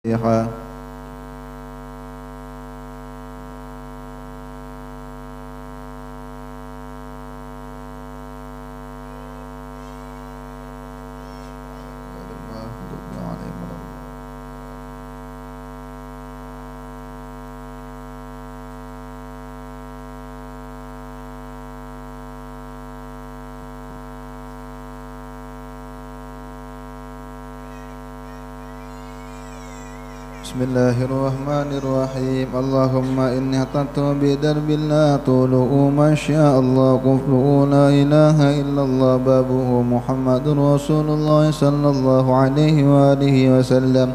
الفاتحة. بسم الله الرحمن الرحيم. اللهم إني اهتدت بدرب لا طوله ما شاء الله قفله لا إله إلا الله بابه محمد رسول الله صلى الله عليه وآله وسلم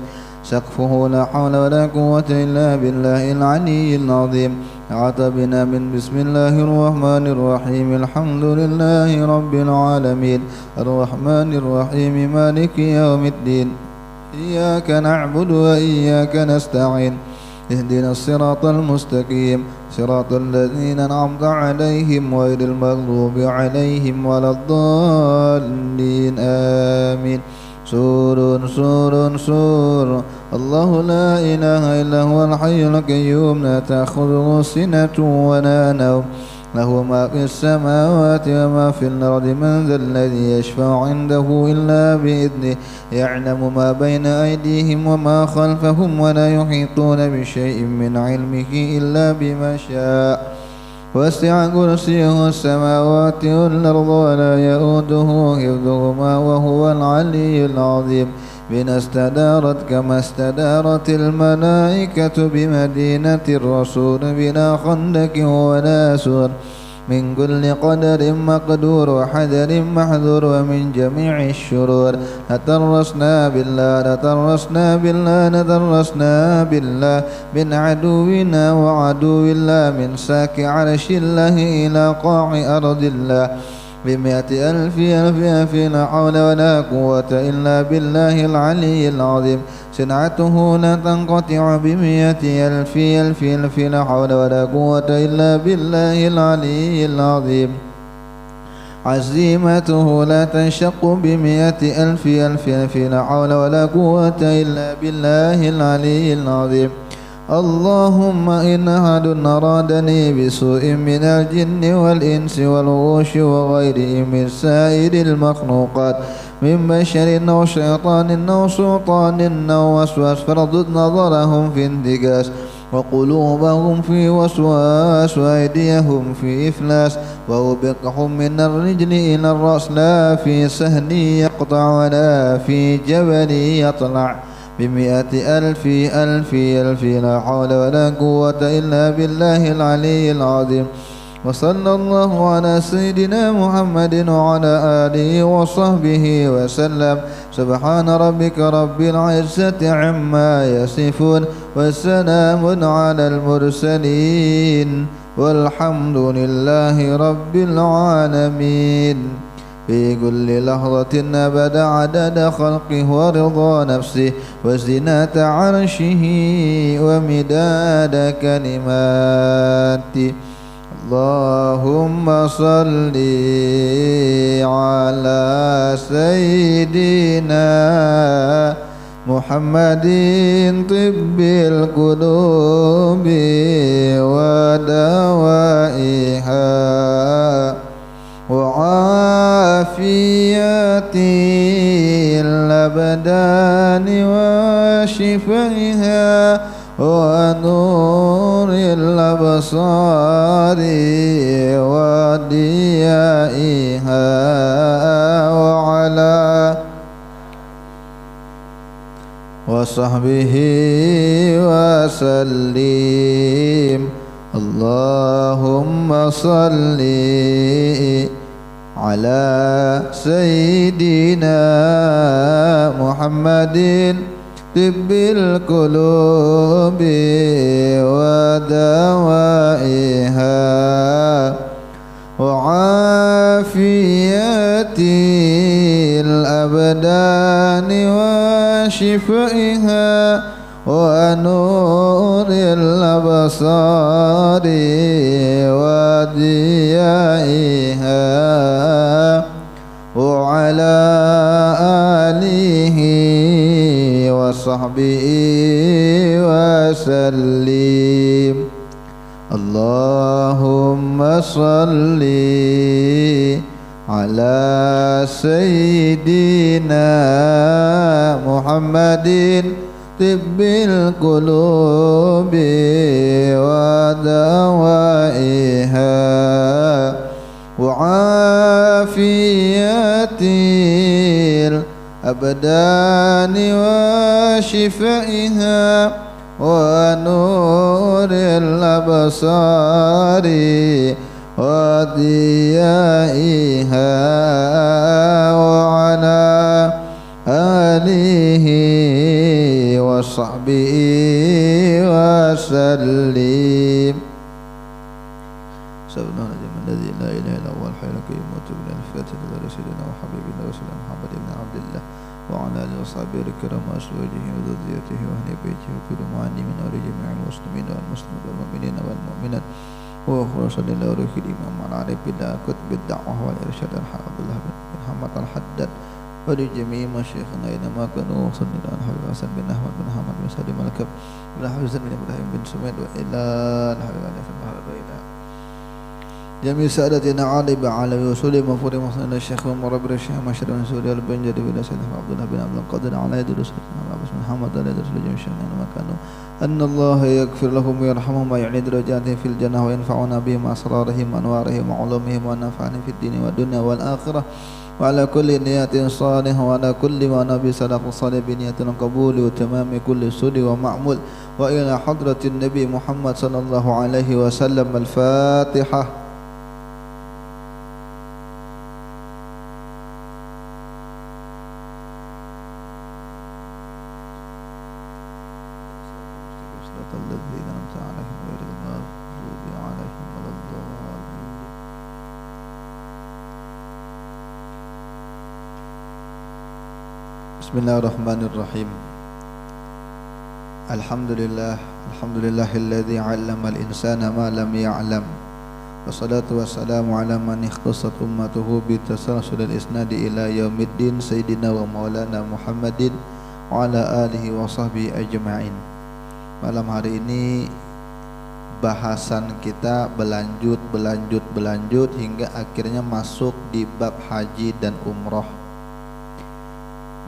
سقفه لا حول ولا قوة إلا بالله العلي العظيم. عتبنا من بسم الله الرحمن الرحيم. الحمد لله رب العالمين الرحمن الرحيم مالك يوم الدين. إياك نعبد وإياك نستعين. اهدنا الصراط المستقيم صراط الذين أنعمت عليهم غير المغضوب عليهم ولا الضالين آمين. سور سور سور. الله لا إله إلا هو الحي القيوم لا تأخذه سنة ولا نوم له ما في السماوات وما في الأرض. من ذا الذي يشفع عنده إلا بإذنه. يعلم ما بين أيديهم وما خلفهم ولا يحيطون بشيء من علمه إلا بما شاء. وسع كرسيه السماوات والأرض ولا يؤوده حفظهما وهو العلي العظيم. بنا استدارت كما استدارت الملائكة بمدينة الرسول بلا خندق ولا سور. من كل قدر مقدور وحذر محذور ومن جميع الشرور. نترسنا بالله نترسنا بالله نترسنا بالله من عدونا وعدو الله من ساك عرش الله إلى قاع أرض الله. بمئة ألف ألف لا حول ولا قوة إلا بالله العلي العظيم. صنعته لا تنقطع بمئة ألف ألف لا حول ولا قوة إلا بالله العلي العظيم. عزيمته لا تنشق بمئة ألف ألف لا حول ولا قوة إلا بالله العلي العظيم. اللهم إن أحد أرادني بسوء من الجن والإنس والوحوش وغيرهم من سائر المخلوقات من بشر أو شيطان أو سلطان أو وسواس فردد نظرهم في انتكاس وقلوبهم في وسواس وأيديهم في إفلاس وأوبقهم من الرجل إلى الرأس لا في سهل يقطع ولا في جبل يطلع. بمئة ألف ألف ألف لا حول ولا قوة إلا بالله العلي العظيم. وصلى الله على سيدنا محمد وعلى آله وصحبه وسلم. سبحان ربك رب العزة عما يصفون والسلام على المرسلين والحمد لله رب العالمين. في كل لحظة أبدا عدد خلقه ورضا نفسه وزنة عرشه ومداد كلماته. اللهم صل على سيدنا محمد طب القلوب ودوائها وعافية الأبدان وشفائها ونور الأبصار وديائها وعلى وصحبه وسلم. اللهم صل على سيدنا محمد طب القلوب ودوائها وعافية الأبدان وشفائها ونور الأبصار وديائها وعلى آله وصحبه وسلم. اللهم صل على سيدنا محمد طب القلوب ودوائها وعافية الأبدان وشفائها ونور الأبصار وضيائها وعلى آله وصحبه وسلم. Subhanallah alladzi la ilaha illa huwal hayyul qayyum wa atubu ilaihi al-fatihah ila rasulina wa habibina rasulina Muhammad ibn Abdullah wa ala alihi wa sahbihi al-kiram wa azwajihi wa dhurriyyatihi wa ahli baitihi wa kullu mu'minin wa jami'il muslimin wal muslimat wal mu'minina wal mu'minat wa sallallahu alaihi wa sallam ala nabiyina qutbid da'wah wal irsyad Abdullah bin Muhammad al-Haddad wa li jami'i masyayikhina inama kanu sallallahu alaihi Hasan bin Ahmad bin Muhammad bin Salim al-Kab bin Hasan bin Ibrahim bin Sumaid wa ila al-Habib جميع سادتنا علي بعلوي وسولي مفوري مصنع الشيخ ومربي الشيخ مشهد من سوريا البنجري ولا سيدنا عبد الله بن عبد القادر على يد رسول الله بن محمد على يد رسول جميع الشيخين وكانوا أن الله يغفر لهم ويرحمهم ويعلي درجاتهم في الجنة وينفعنا بهم أسرارهم وأنوارهم وعلومهم ونفعنا في الدين والدنيا والآخرة وعلى كل نية صالحة وعلى كل ما نبي سلف صالح بنية القبول وتمام كل سد ومعمول وإلى حضرة النبي محمد صلى الله عليه وسلم. الفاتحة. Bismillahirrahmanirrahim. Alhamdulillahilladzi 'allamal insana ma lam ya'lam. Wassalatu wassalamu ala man ikhtassat ummatuhu bi tasalsulil isnadi ila yaumiddin sayyidina wa maulana Muhammadin wa ala alihi wa sahbihi ajma'in. Malam hari ini bahasan kita berlanjut hingga akhirnya masuk di bab haji dan umroh.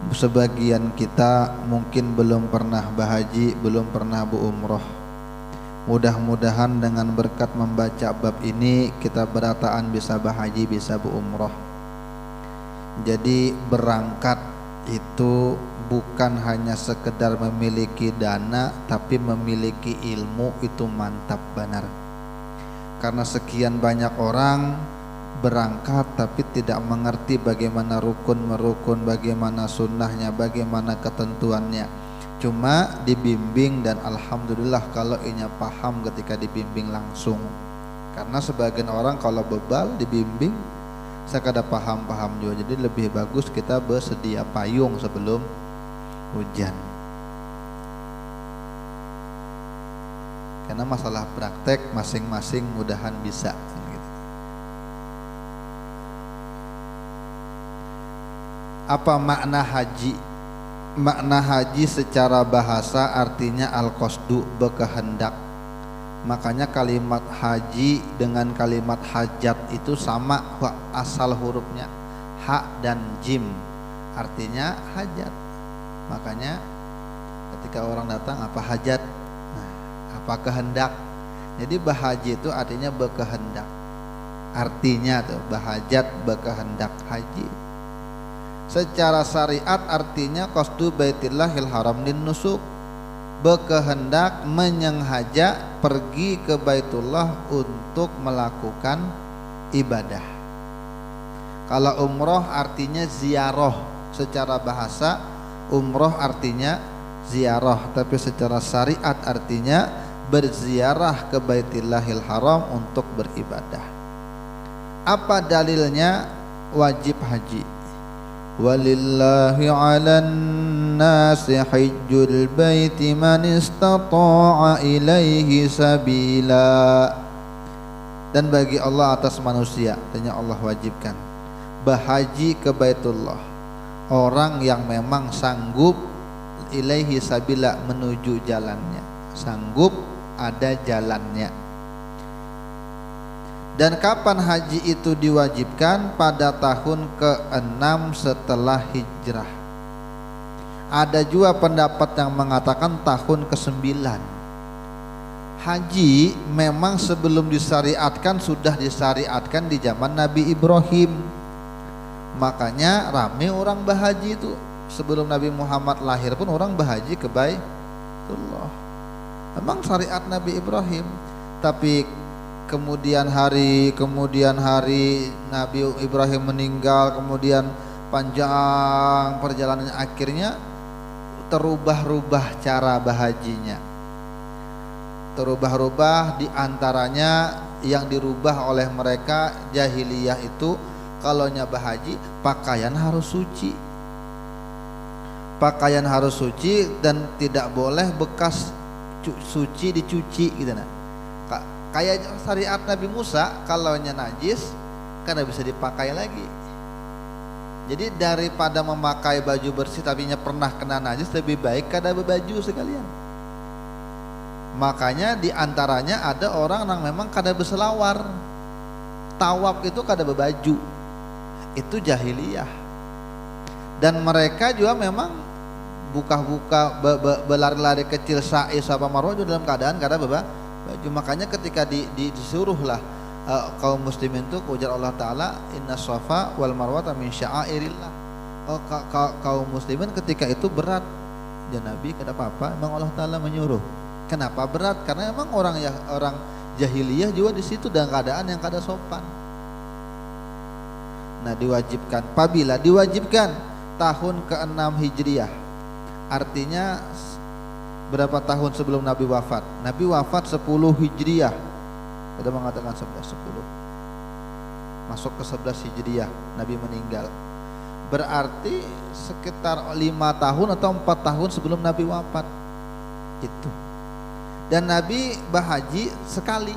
Sebagian kita mungkin belum pernah berhaji, belum pernah berumroh. Mudah-mudahan dengan berkat membaca bab ini kita berataan bisa berhaji, bisa berumroh. Jadi berangkat itu bukan hanya sekedar memiliki dana, tapi memiliki ilmu itu mantap benar. Karena sekian banyak orang berangkat tapi tidak mengerti bagaimana rukun-merukun, bagaimana sunnahnya, bagaimana ketentuannya. Cuma dibimbing dan alhamdulillah kalau inya paham ketika dibimbing langsung. Karena sebagian orang kalau bebal dibimbing sekadar paham-paham juga. Jadi lebih bagus kita bersedia payung sebelum hujan. Karena masalah praktek masing-masing mudahan bisa. Apa makna haji? Makna haji secara bahasa artinya al-qasdu, berkehendak. Makanya kalimat haji dengan kalimat hajat itu sama asal hurufnya, ha dan jim, artinya hajat. Makanya ketika orang datang apa hajat? Nah, apa kehendak? Jadi bahaji itu artinya berkehendak. Artinya tuh bahajat berkehendak haji. Secara syariat artinya qasdu baitillahil haram lin nusuk, berkehendak menyengaja pergi ke Baitullah untuk melakukan ibadah. Kalau umroh artinya ziarah, secara bahasa umroh artinya ziarah, tapi secara syariat artinya berziarah ke Baitillahil Haram untuk beribadah. Apa dalilnya wajib haji? Walillahi 'alan nasi hajjul baiti man istata'a ilaihi sabila. Dan bagi Allah atas manusia, artinya Allah wajibkan berhaji ke Baitullah orang yang memang sanggup ilaihi sabila, menuju jalannya, sanggup ada jalannya. Dan kapan haji itu diwajibkan? Pada tahun ke-6 setelah hijrah. Ada juga pendapat yang mengatakan tahun ke-9. Haji memang sebelum disyariatkan sudah disyariatkan di zaman Nabi Ibrahim. Makanya rame orang berhaji itu. Sebelum Nabi Muhammad lahir pun orang berhaji ke Baitullah. Memang syariat Nabi Ibrahim. Tapi kemudian hari Nabi Ibrahim meninggal, kemudian panjang perjalanannya, akhirnya terubah-rubah cara berhajinya. Terubah-rubah, diantaranya yang dirubah oleh mereka jahiliyah itu, kalau nyabah haji pakaian harus suci. Pakaian harus suci dan tidak boleh bekas suci dicuci gitu nah. Kayak syariat Nabi Musa, kalau nya najis karena bisa dipakai lagi. Jadi daripada memakai baju bersih tapi nya pernah kena najis, lebih baik kada berbaju sekalian. Makanya diantaranya ada orang yang memang kada berselawar, tawaf itu kada berbaju, itu jahiliyah. Dan mereka juga memang buka-buka berlari-lari kecil sa'i sama marwah juga dalam keadaan kada baju. Makanya ketika disuruhlah kaum muslimin itu, ujar Allah Ta'ala, inna safa wal marwata min sya'airillah. Kaum muslimin ketika itu berat, ya Nabi kada apa-apa, memang Allah Ta'ala menyuruh. Kenapa berat? Karena memang orang jahiliyah juga di situ dalam keadaan yang kada sopan. Nah, diwajibkan. Apabila diwajibkan tahun ke-6 Hijriah, artinya berapa tahun sebelum Nabi wafat? Nabi wafat 10 Hijriah. Kita mengatakan 11, 10. Masuk ke 11 Hijriah Nabi meninggal. Berarti sekitar 5 tahun atau 4 tahun sebelum Nabi wafat. Itu. Dan Nabi berhaji sekali.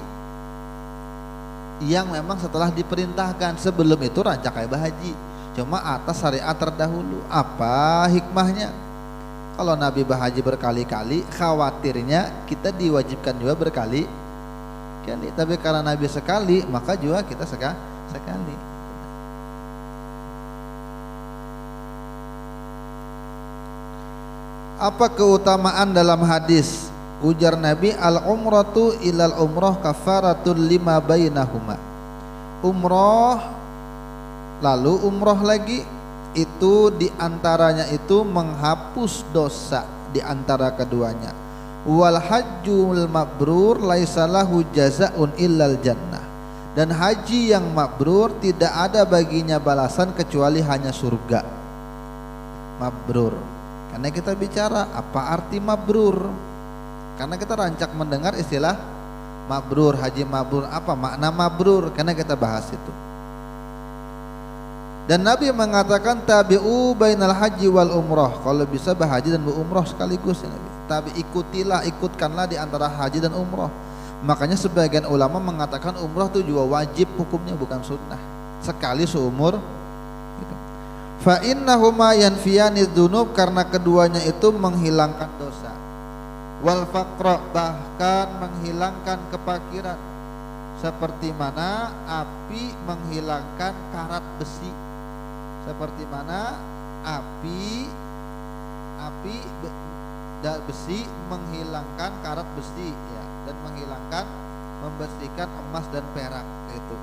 Yang memang setelah diperintahkan. Sebelum itu rancakai berhaji, cuma atas syariat terdahulu. Apa hikmahnya? Kalau Nabi berhaji berkali-kali, khawatirnya kita diwajibkan juga berkali-kali. Tapi karena Nabi sekali, maka juga kita sekali. Apa keutamaan dalam hadis? Ujar Nabi, al-umratu ilal umrah kafaratul lima bainahuma. Umroh lalu umroh lagi, itu diantaranya itu menghapus dosa diantara keduanya. Wal hajjul mabrur laisalahu jazaun illal jannah. Dan haji yang mabrur tidak ada baginya balasan kecuali hanya surga. Mabrur. Karena kita bicara apa arti mabrur? Karena kita rancak mendengar istilah mabrur, haji mabrur, apa makna mabrur? Karena kita bahas itu. Dan Nabi mengatakan tabi'u bainal haji wal umrah. Kalau bisa berhaji dan berumrah sekaligus ya Nabi. Tapi ikutkanlah di antara haji dan umrah. Makanya sebagian ulama mengatakan umrah itu juga wajib hukumnya, bukan sunnah. Sekali seumur gitu. Fa innahuma yanfiyani dzunub, karena keduanya itu menghilangkan dosa. Wal faqra, bahkan menghilangkan kefakiran. Seperti mana api menghilangkan karat besi. Seperti mana api besi menghilangkan karat besi ya, dan menghilangkan, membersihkan emas dan perak itu.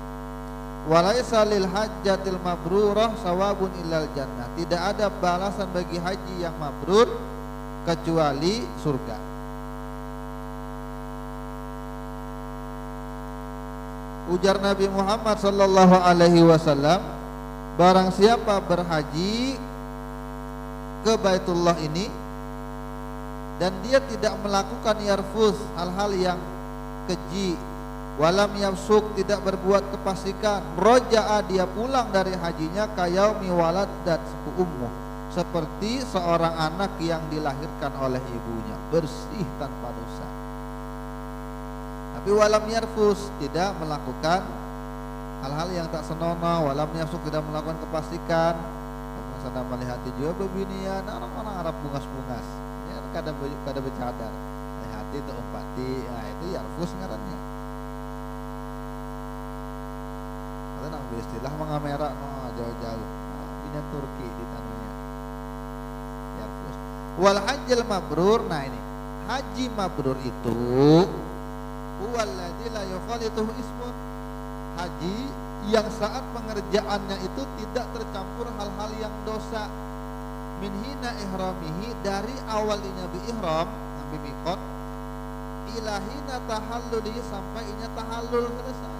Walaisa lil hajjatil mabrurah sawabun illal jannah. Tidak ada balasan bagi haji yang mabrur kecuali surga. Ujar Nabi Muhammad sallallahu alaihi wasallam, barang siapa berhaji ke Baitullah ini dan dia tidak melakukan yarfus, hal-hal yang keji, walam yafsuk, tidak berbuat kefasikan, roja'a, dia pulang dari hajinya kayaumi waladat ummuh, seperti seorang anak yang dilahirkan oleh ibunya, bersih tanpa dosa. Tapi walam yarfus, tidak melakukan hal-hal yang tak senonoh, walam yafsuk, tidak melakukan kefasikan. Sana melihat juga bebinian orang-orang Arab bungas-bungas. kada bercadar. Hati itu umpati, nah itu yarfus ngarannya. Ada nang istilah mengamera jauh-jauh. Bina Turki di tanahnya. Yarfus. Wal hajjal mabrur, nah ini. Haji mabrur itu huwallazi la yukhalituhu ismun. Haji yang saat pengerjaannya itu tidak tercampur hal-hal yang dosa. Min hina ihramihi, dari awalnya bi ihram sampai miqat, ila hina tahalluli, sampai inya tahallul selesai.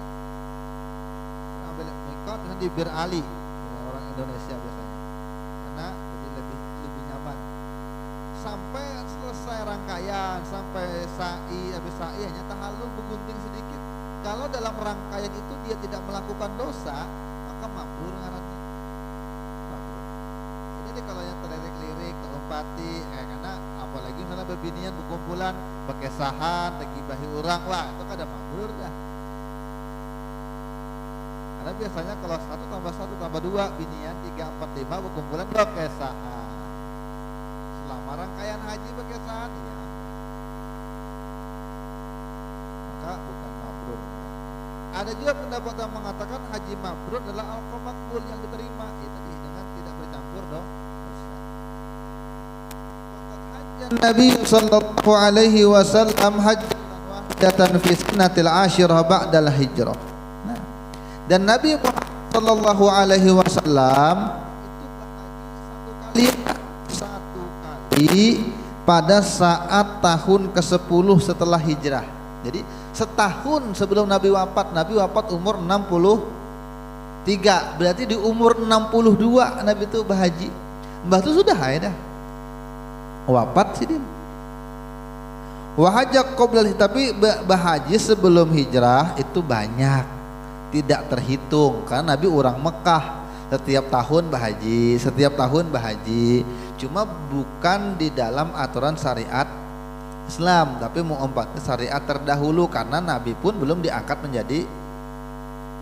Ambil miqat dengan di Bir Ali, orang Indonesia biasanya. Karena jadi lebih nyaman. Sampai selesai rangkaian, sampai sa'i, habis sa'i hanya tahallul bergunting sedikit. Kalau dalam rangkaian itu dia tidak melakukan dosa, maka mabrur ngarannya. Mabrur. Jadi kalau yang terlirik-lirik, terumpati, karena apalagi misalnya berbinian, berkumpulan, berkesahan, tergibahi orang, wah itu kan ada mabrur dah. Karena biasanya kalau 1 tambah 1 tambah 2 binian, 3, 4, 5 berkumpulan berkesahan. Selama rangkaian haji berkesahan, ya maka bukan mabrur. Ada juga pendapat yang mengatakan haji mabrur adalah al-qa makbul, yang diterima itu dengan tidak bercampur dosa. Nabi sallallahu alaihi wasallam hajjatan wahidatan fi sanatil 'ashirah ba'dal hijrah. Nah, dan Nabi sallallahu alaihi wasallam itu berhaji satu kali pada saat tahun ke-10 setelah hijrah. Jadi setahun sebelum Nabi wafat umur 63, berarti di umur 62 Nabi itu berhaji. Mbah itu sudah ya dah wafat sih din. Wahajak qoblal, tapi berhaji sebelum hijrah itu banyak, tidak terhitung karena Nabi orang Mekah, setiap tahun berhaji, cuma bukan di dalam aturan syariat Islam, tapi mengompatnya syariat terdahulu karena Nabi pun belum diangkat menjadi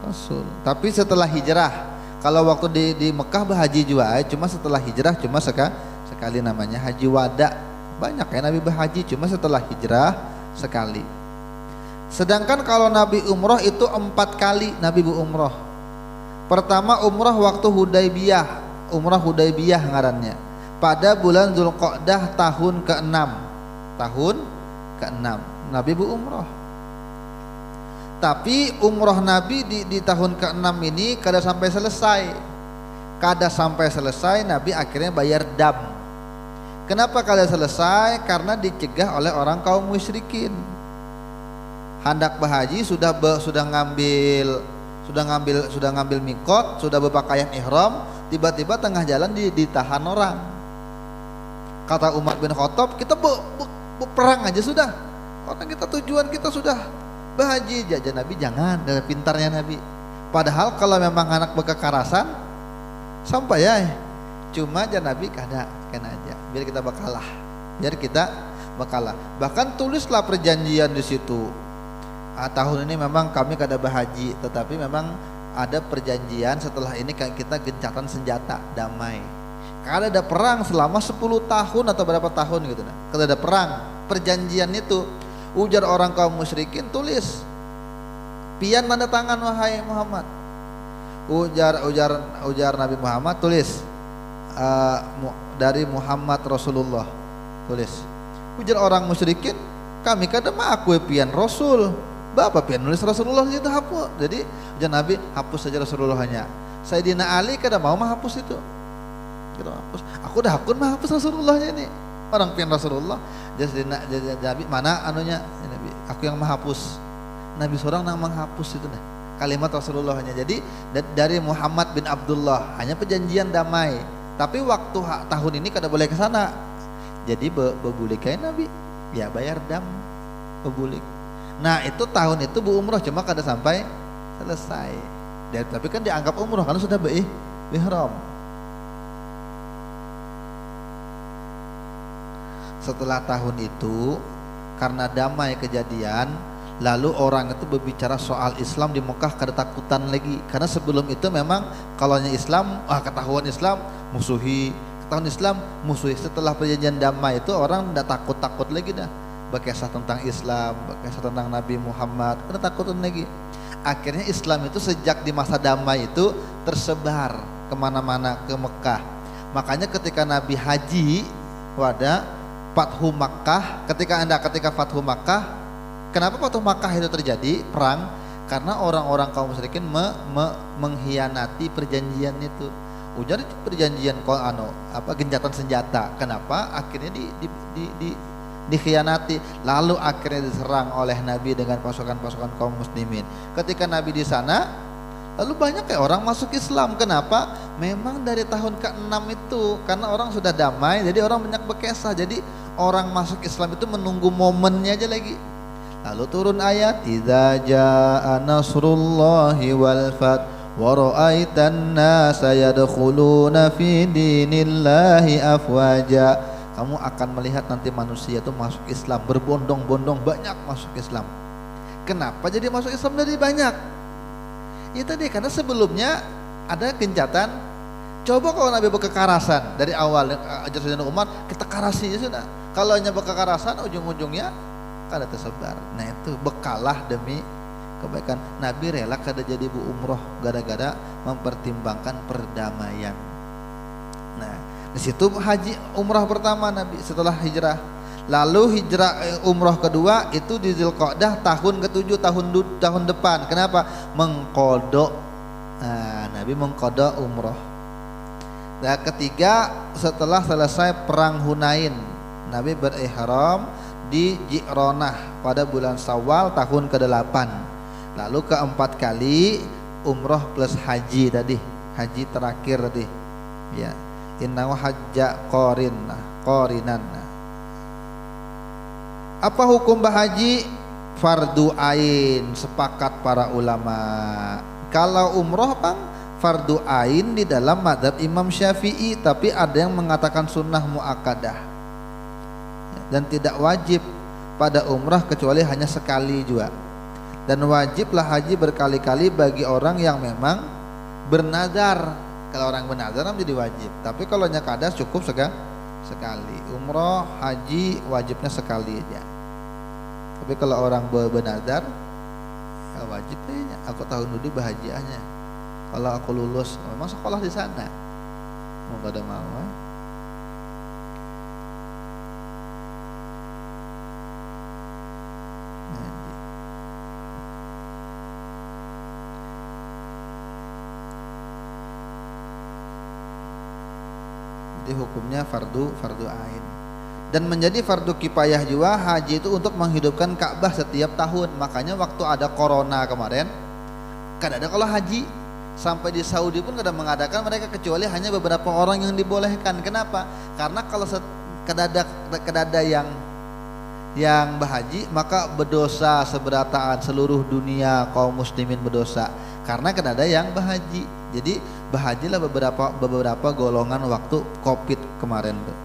Rasul. Tapi setelah hijrah, kalau waktu di Mekah berhaji juga, cuma setelah hijrah cuma sekali namanya haji wada. Banyak ya Nabi berhaji, cuma setelah hijrah sekali. Sedangkan kalau Nabi umroh itu 4 kali Nabi berumroh. Pertama umroh waktu Hudaybiyah, umroh Hudaybiyah ngarannya, pada bulan Zulqa'dah tahun ke-6. Nabi berumroh. Tapi umroh Nabi di tahun ke-6 ini kada sampai selesai, Nabi akhirnya bayar dam. Kenapa kada selesai? Karena dicegah oleh orang kaum musyrikin. Hendak berhaji sudah ngambil mikot, sudah berpakaian ihram, tiba-tiba tengah jalan ditahan orang. Kata Umar bin Khattab, kita perang aja sudah, orang kita tujuan kita sudah berhaji. Jajan Nabi jangan, dari pintarnya Nabi. Padahal kalau memang anak berkekerasan sampai ya, cuma aja Nabi kena aja, biar kita bakalah. Bahkan tulislah perjanjian di situ. Tahun ini memang kami kada berhaji, tetapi memang ada perjanjian setelah ini kita gencatan senjata, damai. Kada ada perang selama 10 tahun atau berapa tahun gitu nah. Kada ada perang. Perjanjian itu ujar orang kaum musyrikin, tulis pian tanda tangan wahai Muhammad. Ujar Nabi Muhammad, tulis dari Muhammad Rasulullah, tulis. Ujar orang musyrikin, kami kada mengakui pian Rasul. Bapak pian nulis Rasulullah itu hapus. Jadi ujar Nabi, hapus saja Rasulullahnya. Sayyidina Ali kada mau menghapus itu. Kita hapus. Aku dah hakun menghapus Rasulullahnya ini. Orang pian Rasulullah. Jadi Nabi mana anunya? Nabi, aku yang menghapus. Nabi seorang yang menghapus itu nah. Kalimat Rasulullahnya. Jadi dari Muhammad bin Abdullah, hanya perjanjian damai. Tapi waktu tahun ini kada boleh ke sana. Jadi bebulik kayak Nabi, ya bayar dam bebulik. Nah itu tahun itu berumroh cuma kada sampai selesai. Tapi kan dianggap umroh karena sudah ihram. Setelah tahun itu karena damai kejadian, lalu orang itu berbicara soal Islam di Mekah kada takutan lagi. Karena sebelum itu memang kalaunya Islam, ketahuan Islam musuhi, tahun Islam musuh. Setelah perjanjian damai itu orang tidak takut lagi dah berkisah tentang Islam, berkisah tentang Nabi Muhammad, tidak takut lagi. Akhirnya Islam itu sejak di masa damai itu tersebar kemana-mana ke Mekah. Makanya ketika Nabi haji pada Fathu Makkah, ketika Fathu Makkah, kenapa Fathu Makkah itu terjadi perang? Karena orang-orang kaum musyrikin mengkhianati perjanjian itu. Ujar perjanjian gencatan senjata. Kenapa? Akhirnya dikhianati. Lalu akhirnya diserang oleh Nabi dengan pasukan-pasukan kaum muslimin. Ketika Nabi di sana, lalu banyak orang masuk Islam. Kenapa? Memang dari tahun ke-6 itu, karena orang sudah damai, jadi orang banyak berkisah. Jadi orang masuk Islam itu menunggu momennya aja lagi. Lalu turun ayat, idza jaa nasrullahi wal fath wa ra'aitan nasa yadkhuluna fi dinillahi afwaja. Kamu akan melihat nanti manusia itu masuk Islam berbondong-bondong, banyak masuk Islam. Kenapa jadi masuk Islam jadi banyak? Ya tadi karena sebelumnya ada gencatan. Coba kalau Nabi berkekerasan dari awal, ajar Sayyidina Umar, kita karasi sudah. Kalau hanya berkekerasan, ujung-ujungnya kada tersebar. Nah itu bekalah demi kebaikan. Nabi rela kada jadi bu umroh gara-gara mempertimbangkan perdamaian. Nah di situ haji umrah pertama Nabi setelah hijrah. Lalu hijrah umrah kedua itu di Dzulqa'dah tahun ke-7 tahun depan. Kenapa? Mengkodok. Nah, Nabi mengkodok umrah. Nah ketiga setelah selesai perang Hunain, Nabi berihram di Ji'ronah pada bulan Syawal tahun ke-8. Lalu keempat kali umroh plus haji tadi, haji terakhir tadi. Ya, innahu hajja qorinan. Apa hukum berhaji? Fardu ain, sepakat para ulama. Kalau umroh fardu ain di dalam mazhab Imam Syafi'i, tapi ada yang mengatakan sunnah muakkadah. Dan tidak wajib pada umrah kecuali hanya sekali juga. Dan wajiblah haji berkali-kali bagi orang yang memang bernazar. Kalau orang bernazar menjadi wajib. Tapi kalau nyakadas cukup sekali. Umrah, haji wajibnya sekali aja. Tapi kalau orang bernazar, ya wajib aja. Aku tahun dulu bahagianya. Kalau aku lulus, memang sekolah di sana. Mau gak ada mau. Jadi hukumnya fardu ain. Dan menjadi fardu kifayah juga haji itu untuk menghidupkan Ka'bah setiap tahun. Makanya waktu ada corona kemarin, kan ada kalau haji sampai di Saudi pun kadang mengadakan mereka kecuali hanya beberapa orang yang dibolehkan. Kenapa? Karena kalau kedada yang berhaji maka berdosa seberataan seluruh dunia kaum muslimin berdosa karena kedada yang berhaji. Jadi berhajilah beberapa golongan waktu Covid kemarin tuh.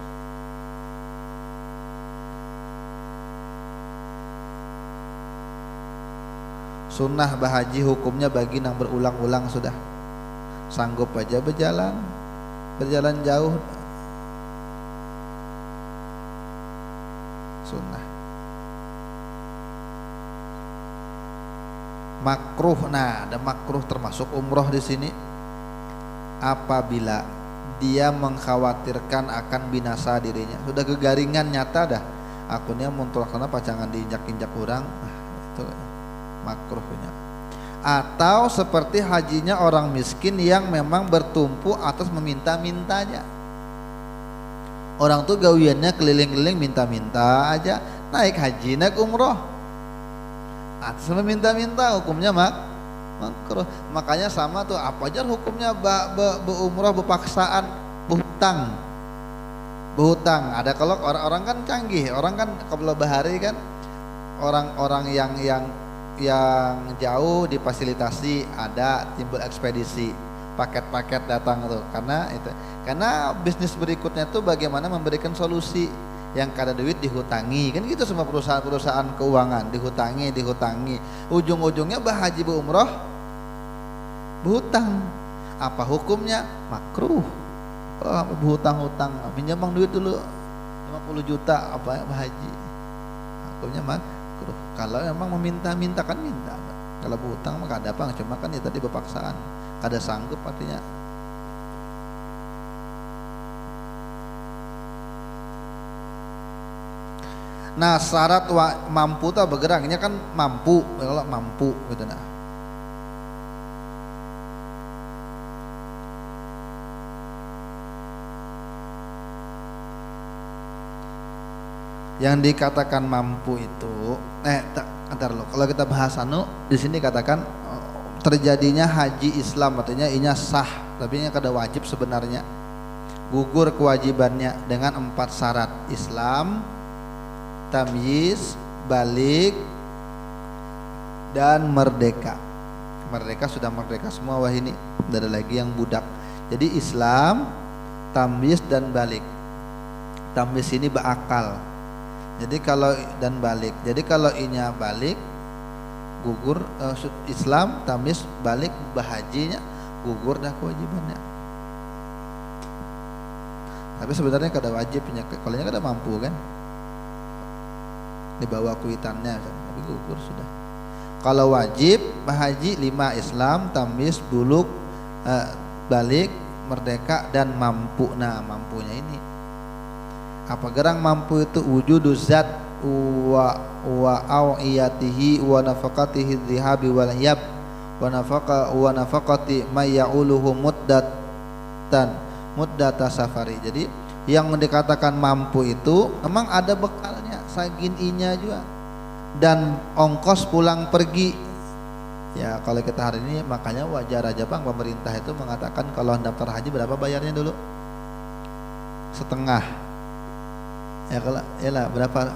Sunnah berhaji hukumnya bagi yang berulang-ulang sudah sanggup aja berjalan jauh sunnah. Makruh, nah ada makruh termasuk umroh di sini apabila dia mengkhawatirkan akan binasa dirinya. Sudah kegaringan nyata dah akunnya muncul karena pacangan diinjak-injak orang, itu makruhnya. Atau seperti hajinya orang miskin yang memang bertumpu atas meminta-mintanya. Orang tuh gawiannya keliling-keliling minta-minta aja, naik haji naik umroh atas meminta-minta, hukumnya makruh. Makanya sama tuh apa aja hukumnya berumrah berpaksaan, berhutang. Ada kalau orang-orang kan canggih, orang kan kalau bahari kan orang-orang yang jauh difasilitasi, ada timbul ekspedisi, paket-paket datang tuh karena bisnis berikutnya tuh bagaimana memberikan solusi. Yang kada duit dihutangi, kan gitu semua perusahaan keuangan dihutangi, ujung-ujungnya berhaji berumroh berhutang. Apa hukumnya? Makruh. Kalau berhutang-hutang, pinjam bang duit dulu 50 juta apa haji. Akhirnya makruh. Kalau memang meminta-minta kan minta. Kalau berhutang maka ada apa, cuma kan ya tadi berpaksaan. Kada sanggup artinya. Nah syarat mampu tuh bergeraknya kan mampu, kalau mampu gitu nah. Yang dikatakan mampu itu, antar lo. Kalau kita bahas di sini katakan terjadinya haji Islam, artinya inya sah, tapi ini kada wajib sebenarnya. Gugur kewajibannya dengan 4 syarat: Islam, tamyiz, balik, dan merdeka. Merdeka sudah merdeka semua wah ini, tidak ada lagi yang budak. Jadi Islam, tamyiz dan balik. Tamyiz ini berakal. Jadi kalau dan balik. Jadi kalau inya balik gugur Islam, tamyiz, balik, bahajinya gugur dah kewajibannya. Tapi sebenarnya kada wajibnya, kalau kada mampu kan. Dibawa kuitannya tapi gugur sudah. Kalau wajib haji 5: Islam, tamyiz, buluk, balik, merdeka, dan mampu. Nah mampunya ini apa gerang mampu itu? Wujudu zat wa awiyatihi wa nafaqatihi dhihabi wal yab wa nafaqati may ya'uluhu muddata safari. Jadi yang dikatakan mampu itu memang ada bekalnya, sagin inya juga, dan ongkos pulang pergi. Ya kalau kita hari ini makanya wajar aja bang pemerintah itu mengatakan kalau daftar haji berapa bayarnya dulu? Setengah. Ya kalau yalah berapa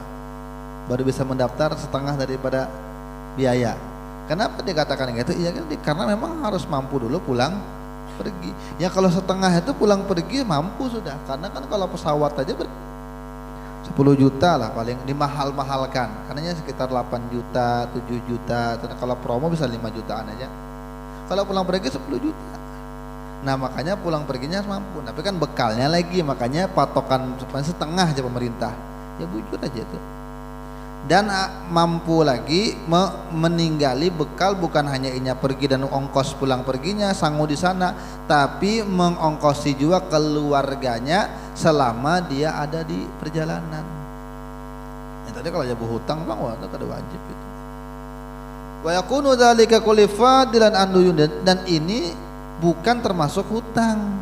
baru bisa mendaftar setengah daripada biaya. Kenapa dikatakan gitu? Iya kan karena memang harus mampu dulu pulang pergi. Ya kalau setengah itu pulang pergi mampu sudah, karena kan kalau pesawat aja 10 juta lah paling dimahal-mahalkan, karenanya sekitar 8 juta 7 juta, kalau promo bisa 5 jutaan aja. Kalau pulang pergi 10 juta. Nah makanya pulang perginya harus mampu, tapi kan bekalnya lagi, makanya patokan setengah aja pemerintah. Ya bujur aja itu. Dan mampu lagi meninggali bekal, bukan hanya inya pergi dan ongkos pulang perginya sanggup di sana, tapi mengongkosi juga keluarganya selama dia ada di perjalanan. Ya, tadi kalau aja berhutang bang, wah itu kada wajib itu. Wa yakunu dzalika kulli fadilan an duyun, dan ini bukan termasuk hutang.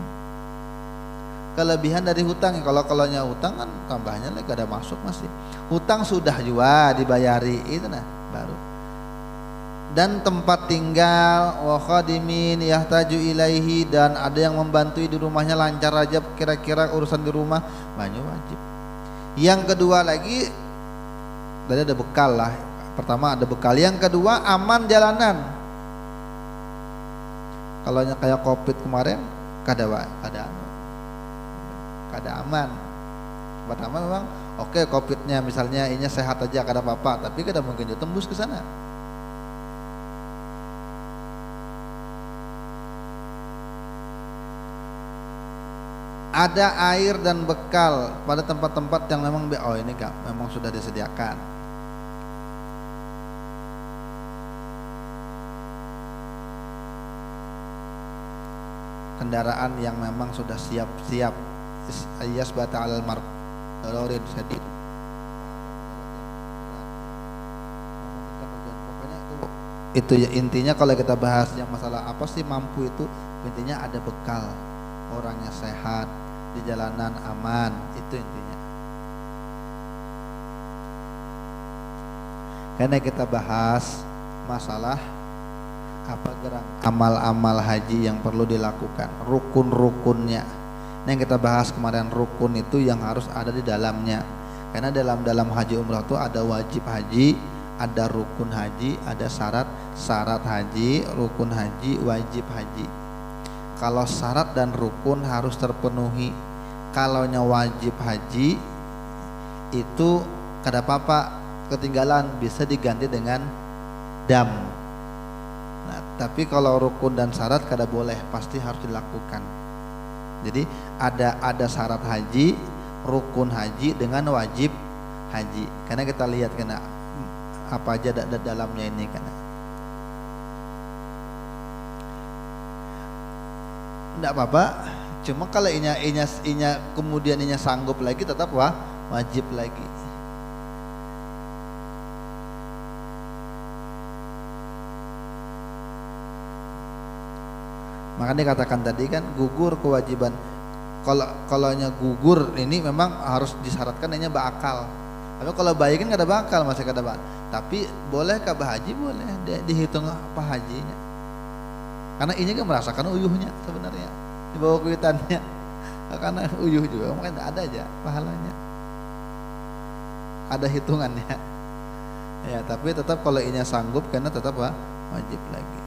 Kelebihan dari hutang, kalau nya hutang kan tambahnya lagi ada masuk masih. Hutang sudah juga dibayari itu nah baru. Dan tempat tinggal wa khadimin yahtaju ilaihi, dan ada yang membantu di rumahnya lancar aja kira-kira urusan di rumah, banyak wajib. Yang kedua lagi ada bekal lah. Pertama ada bekal, yang kedua aman jalanan. Kalau kayak COVID kemarin kada aman. Pertama memang oke, COVID-nya misalnya ini sehat aja kada apa-apa, tapi kada mungkin juga tembus ke sana. Ada air dan bekal pada tempat-tempat yang memang ini memang sudah disediakan. Kendaraan yang memang sudah siap-siap, ayas bata alal mar darurin sadid. Pokoknya itu ya intinya. Kalau kita bahas yang masalah apa sih mampu itu, intinya ada bekal, orangnya sehat, di jalanan aman, itu intinya. Karena kita bahas masalah apa gerak amal-amal haji yang perlu dilakukan, rukun-rukunnya. Nah, yang kita bahas kemarin, rukun itu yang harus ada di dalamnya. Karena dalam haji umrah itu ada wajib haji, ada rukun haji, ada syarat haji, rukun haji, wajib haji. Kalau syarat dan rukun harus terpenuhi. Kalau wajib haji itu kada apa-apa ketinggalan, bisa diganti dengan dam. Nah, tapi kalau rukun dan syarat kada boleh, pasti harus dilakukan. Jadi ada syarat haji, rukun haji dengan wajib haji. Karena kita lihat kena apa aja dalamnya ini karena. Enggak apa-apa. Cuma kalau inya kemudian inya sanggup lagi tetap wajib lagi. Maka dikatakan tadi kan gugur kewajiban. Kalaunya gugur ini memang harus disyaratkan hanya bakal. Tapi kalau bayi kan nggak ada bakal, masih ada bakal. Tapi bolehkah haji? Boleh, dihitung apa hajinya. Karena ini kan merasakan uyuhnya sebenarnya di bawah kuitannya. Karena uyuh juga, makanya ada aja pahalanya. Ada hitungannya. Ya, tapi tetap kalau inya sanggup karena tetap wajib lagi.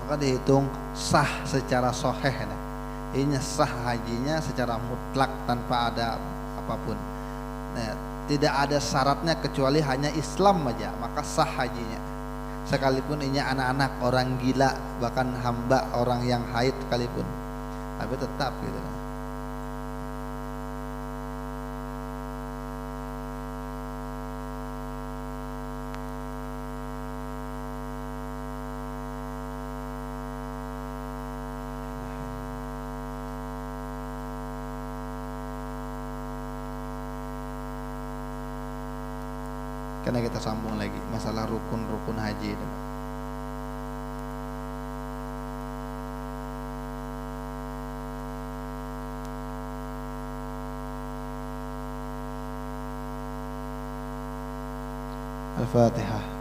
Maka dihitung sah secara soheh. Ini sah hajinya secara mutlak tanpa ada apapun. Nah, tidak ada syaratnya kecuali hanya Islam aja, maka sah hajinya. Sekalipun ini anak-anak, orang gila, bahkan hamba, orang yang haid sekalipun, tapi tetap gitu. Karena kita sambung lagi masalah rukun-rukun haji itu. Al-Fatihah.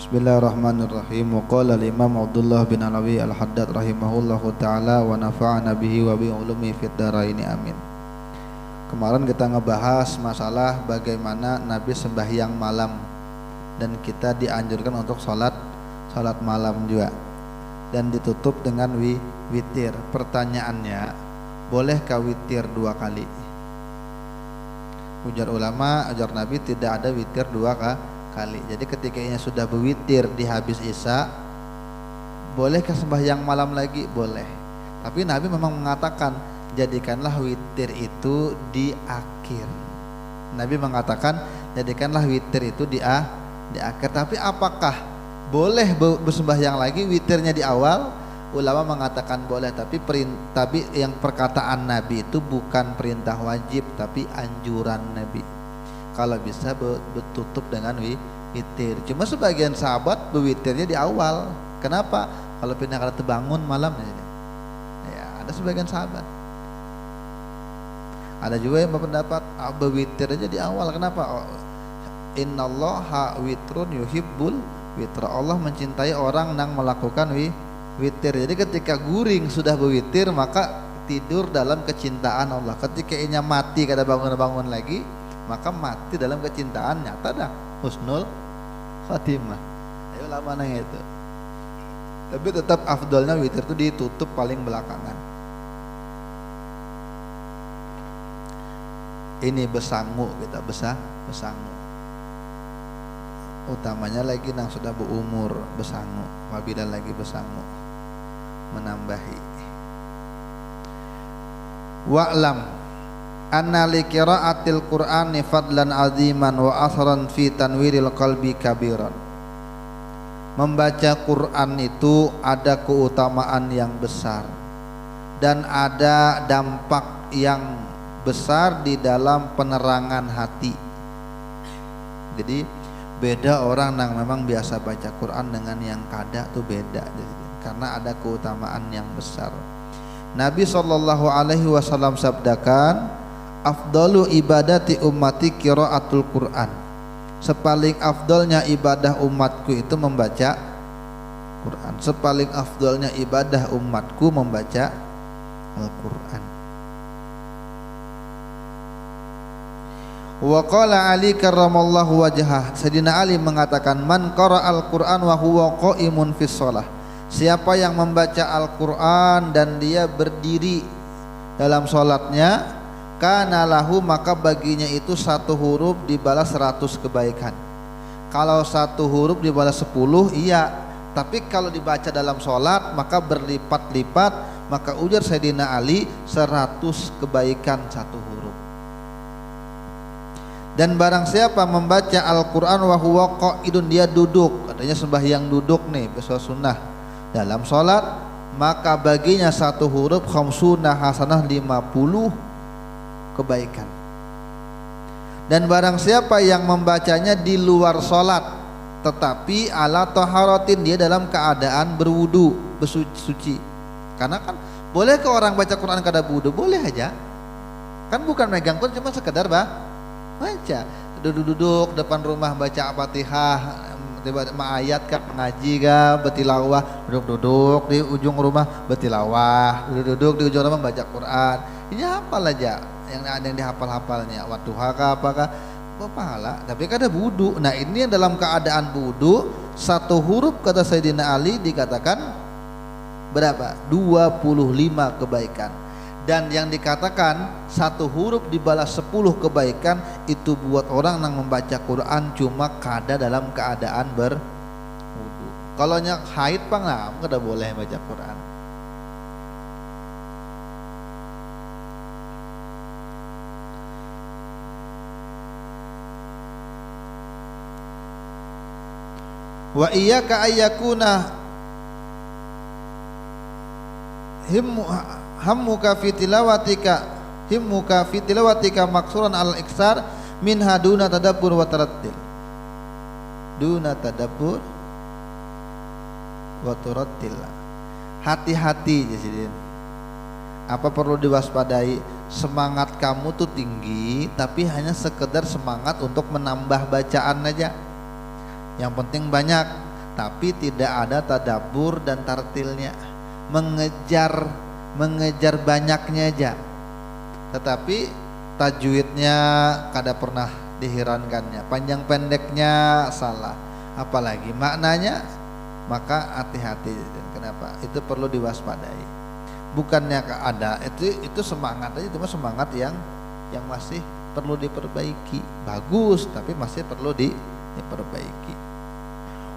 Bismillahirrahmanirrahim. Wa qala al-Imam Abdullah bin Alawi Al-Haddad rahimahullahu taala wa nafa'ana bihi wa bi ulumi fid dharaini amin. Kemarin kita ngebahas masalah bagaimana Nabi sembahyang malam dan kita dianjurkan untuk salat malam juga. Dan ditutup dengan witir. Pertanyaannya, bolehkah witir 2 kali? Ujar ulama, ujar Nabi tidak ada witir 2 kali. Jadi ketika ia sudah berwitir di habis Isya, bolehkah sembahyang malam lagi? Boleh. Tapi Nabi memang mengatakan jadikanlah witir itu di akhir. Nabi mengatakan jadikanlah witir itu di akhir. Tapi apakah boleh bersembahyang lagi witirnya di awal? Ulama mengatakan boleh, tapi yang perkataan Nabi itu bukan perintah wajib, tapi anjuran Nabi. Kalau bisa bertutup dengan witir. Cuma sebagian sahabat berwitirnya di awal. Kenapa? Kalau pindah karena terbangun malam ya, ada sebagian sahabat. Ada juga yang berpendapat berwitir aja di awal. Kenapa? Innallaha witrun yuhibbul witra. Allah mencintai orang yang melakukan witir. Jadi ketika guring sudah berwitir, maka tidur dalam kecintaan Allah. Ketika inya mati kada bangun-bangun lagi, maka mati dalam kecintaan, nyata dah husnul khatimah. Ayo lah mana itu. Tapi tetap afdolnya witir itu ditutup paling belakangan. Ini besangu, kita besangu. Utamanya lagi yang sudah berumur besangu. Apabila lagi besangu menambahi. Wa'lam anna li qiraatil Qur'ani fadlan aziman wa asran fi tanwiril qalbi kabiran. Membaca Quran itu ada keutamaan yang besar dan ada dampak yang besar di dalam penerangan hati. Jadi beda orang yang memang biasa baca Quran dengan yang kada tuh beda, karena ada keutamaan yang besar. Nabi SAW sabdakan, afdalu ibadati ummati qiraatul Quran. Sepaling afdolnya ibadah umatku itu membaca Quran. Sepaling afdolnya ibadah umatku membaca Al-Quran. Wa qala Ali karramallahu wajhah, Sayyidina Ali mengatakan, man qara'al Qur'an wa huwa qa'imun fis shalah, siapa yang membaca Al-Qur'an dan dia berdiri dalam salatnya, kana lahu, maka baginya itu satu huruf dibalas 100 kebaikan. Kalau satu huruf dibalas 10, iya, tapi kalau dibaca dalam salat maka berlipat-lipat, maka ujar Sayyidina Ali 100 kebaikan satu huruf. Dan barang siapa membaca Al-Quran wa huwa qa'idun, dia duduk, katanya sembahyang duduk nih, besok sunnah dalam sholat, maka baginya satu huruf khamsuna hasanah, 50 kebaikan. Dan barang siapa yang membacanya di luar sholat tetapi ala taharatin, dia dalam keadaan berwudu, bersuci. Karena kan boleh ke orang baca Quran kada wudu, boleh aja kan, bukan megang Quran, cuma sekedar baca, duduk-duduk depan rumah baca Fatihah, ayat kan mengaji kan, bertilawah, duduk-duduk di ujung rumah bertilawah, duduk-duduk di ujung rumah baca Quran. Ini hafal aja, yang ada yang dihafal-hafalnya, wadduha apakah berpahala, tapi kada wudu. Nah ini yang dalam keadaan wudu, satu huruf kata Sayyidina Ali dikatakan berapa? 25 kebaikan. Dan yang dikatakan satu huruf dibalas 10 kebaikan, itu buat orang yang membaca Quran cuma kada dalam keadaan berwudu. Kalau nya haid pang kada boleh baca Quran. Wa iyyaka ayyakuna hammuka fi tilawatika maksuran al iksar min haduna tadabbur wa tarattil, duna tadabbur wa tarattil. Hati-hati jadi apa perlu diwaspadai, semangat kamu tuh tinggi tapi hanya sekedar semangat untuk menambah bacaan aja, yang penting banyak, tapi tidak ada tadabbur dan tartilnya, mengejar banyaknya aja, tetapi tajwidnya kada pernah dihirankannya, panjang pendeknya salah, apalagi maknanya, maka hati-hati. Kenapa? Itu perlu diwaspadai. Bukannya ada itu semangat aja, cuma semangat yang masih perlu diperbaiki. Bagus, tapi masih perlu diperbaiki.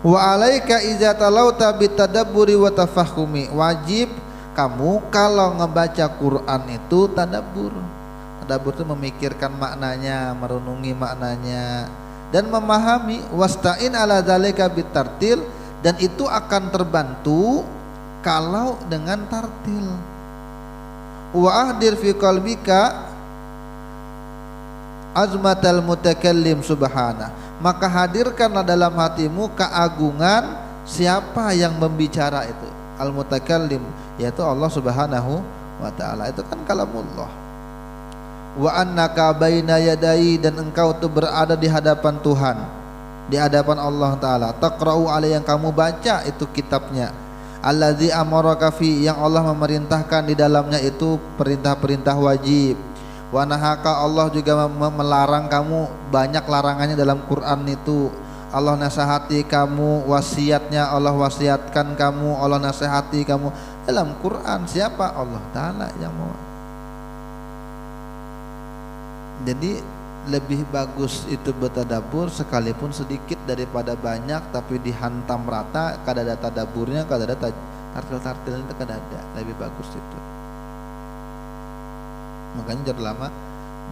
Wa alaika idza talauta bitadabburi wa tafahumi, wajib kamu kalau ngebaca Quran itu tadabbur. Tadabbur itu memikirkan maknanya, merenungi maknanya dan memahami. Wasta'in ala dzalika bitartil, dan itu akan terbantu kalau dengan tartil. Wa ahdir fi qalbika azmatal mutakallim subhana, maka hadirkanlah dalam hatimu keagungan siapa yang membicara itu, al mutakallim, yaitu Allah Subhanahu wa taala. Itu kan kalamullah. Wa annaka baina yadai, dan engkau itu berada di hadapan Tuhan, di hadapan Allah taala. Taqra'u alai, yang kamu baca itu kitabnya, allazi amaraka fi, yang Allah memerintahkan di dalamnya itu perintah-perintah wajib. Wa nahaka, Allah juga melarang kamu, banyak larangannya dalam Quran itu. Allah nasihati kamu, wasiatnya Allah wasiatkan kamu, Allah nasihati kamu dalam Quran. Siapa? Allah Ta'ala yang mau. Jadi lebih bagus itu bertadabbur sekalipun sedikit daripada banyak tapi dihantam rata, kada ada tadabburnya, kada ada tartil-tartilnya, itu kada ada. Lebih bagus itu. Makanya jangan lama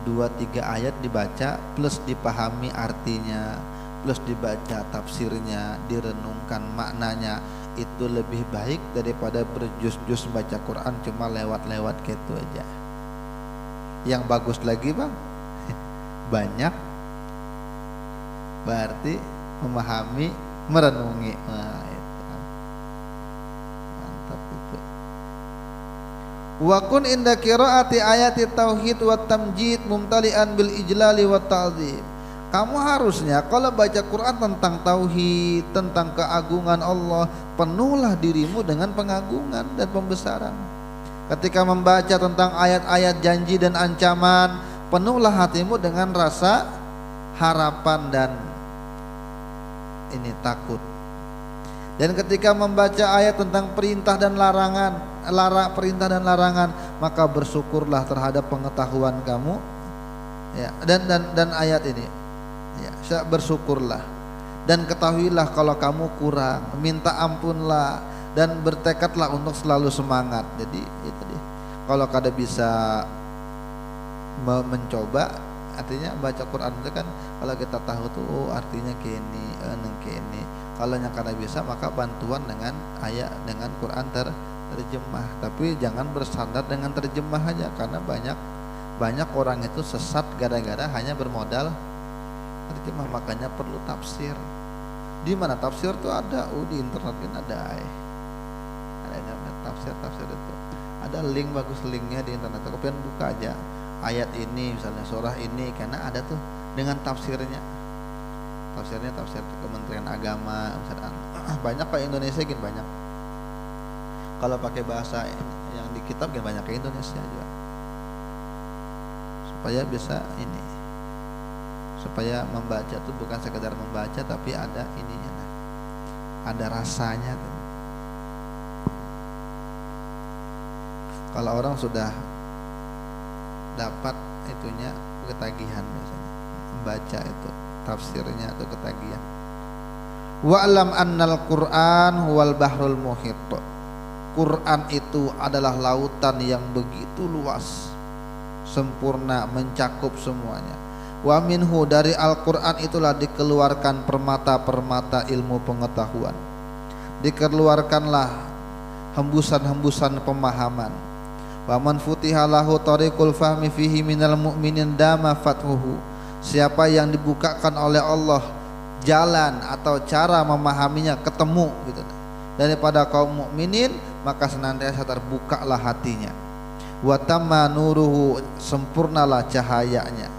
2-3 ayat dibaca plus dipahami artinya, plus dibaca tafsirnya, direnungkan maknanya, itu lebih baik daripada berjus-jus baca Quran cuma lewat-lewat gitu aja. Yang bagus lagi bang, banyak, berarti memahami, merenungi. Nah, itu mantap itu. Wa kun inda qiraati ayati tauhid wa tamjid mumtalian bil ijlali wa ta'zim. Kamu harusnya kalau baca Quran tentang tauhid, tentang keagungan Allah, penuhlah dirimu dengan pengagungan dan pembesaran. Ketika membaca tentang ayat-ayat janji dan ancaman, penuhlah hatimu dengan rasa harapan dan ini takut. Dan ketika membaca ayat tentang perintah dan larangan, maka bersyukurlah terhadap pengetahuan kamu, ya. Dan ayat ini, ya, bersyukurlah dan ketahuilah kalau kamu kurang, minta ampunlah dan bertekadlah untuk selalu semangat. Jadi itu dia. Kalau kada bisa mencoba, artinya baca Quran itu kan kalau kita tahu tuh artinya kini, kini. Kalau yang kada bisa maka bantuan dengan ayat dengan Quran terjemah. Tapi jangan bersandar dengan terjemah aja, karena banyak orang itu sesat gara-gara hanya bermodal terjemah. Makanya perlu tafsir. Di mana tafsir tuh ada? Di internet kan ada. Ada tafsir itu. Ada link, bagus linknya di internet. Kalian buka aja ayat ini misalnya surah ini, karena ada tuh dengan tafsirnya tafsir Kementerian Agama misalnya. Banyak ke Indonesia gini, banyak kalau pakai bahasa yang di kitab gini, banyak ke Indonesia juga, supaya bisa ini, supaya membaca tuh bukan sekedar membaca tapi ada ininya, ada rasanya tuh. Kalau orang sudah dapat itunya, ketagihan biasanya membaca itu tafsirnya atau ketagihan. Wa'lam annal Qur'an huwal bahrul muhit. Quran itu adalah lautan yang begitu luas, sempurna, mencakup semuanya. Wa minhu, dari Al-Quran itulah dikeluarkan permata-permata ilmu pengetahuan, dikeluarkanlah hembusan-hembusan pemahaman. Wa man futiha lahu tariqul fahmi fihi minal mu'minin dama fathuhu. Siapa yang dibukakan oleh Allah jalan atau cara memahaminya ketemu gitu daripada kaum mukminin, maka senantiasa terbukalah hatinya. Wa tamma nuruhu, sempurnalah cahayanya,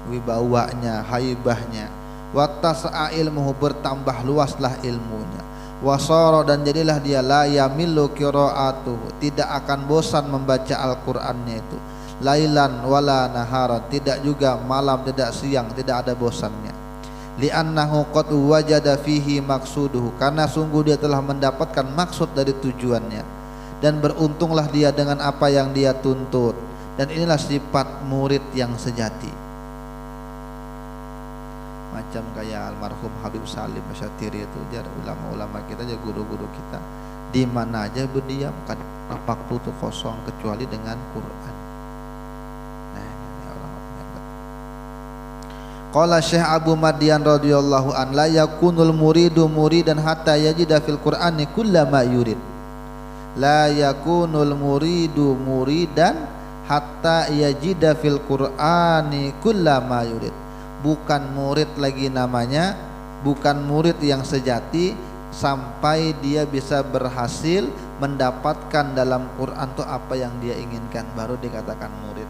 wibawanya, haibahnya. Wa tas'a ilmuhu, bertambah luaslah ilmunya. Wa sara, dan jadilah dia la yamillu qiraatuhu, tidak akan bosan membaca Al-Qur'annya itu. Lailan wala naharan, tidak juga malam, tidak siang, tidak ada bosannya. Li'annahu qad wajada fihi maqsuduhu, karena sungguh dia telah mendapatkan maksud dari tujuannya, dan beruntunglah dia dengan apa yang dia tuntut. Dan inilah sifat murid yang sejati. Macam kayak almarhum Habib Salim Asyatiri itu, jar ulama-ulama kita, jar guru-guru kita, di mana aja berdiam kan waktu itu kosong kecuali dengan Quran. Qala Syekh Abu Madian radhiyallahu an, la yakunul muridu muridan hatta yajida fil Qur'ani kullama yurid. La yakunul muridu muridan hatta yajida fil Qur'ani kullama yurid. Bukan murid lagi namanya, bukan murid yang sejati sampai dia bisa berhasil mendapatkan dalam Quran itu apa yang dia inginkan, baru dikatakan murid.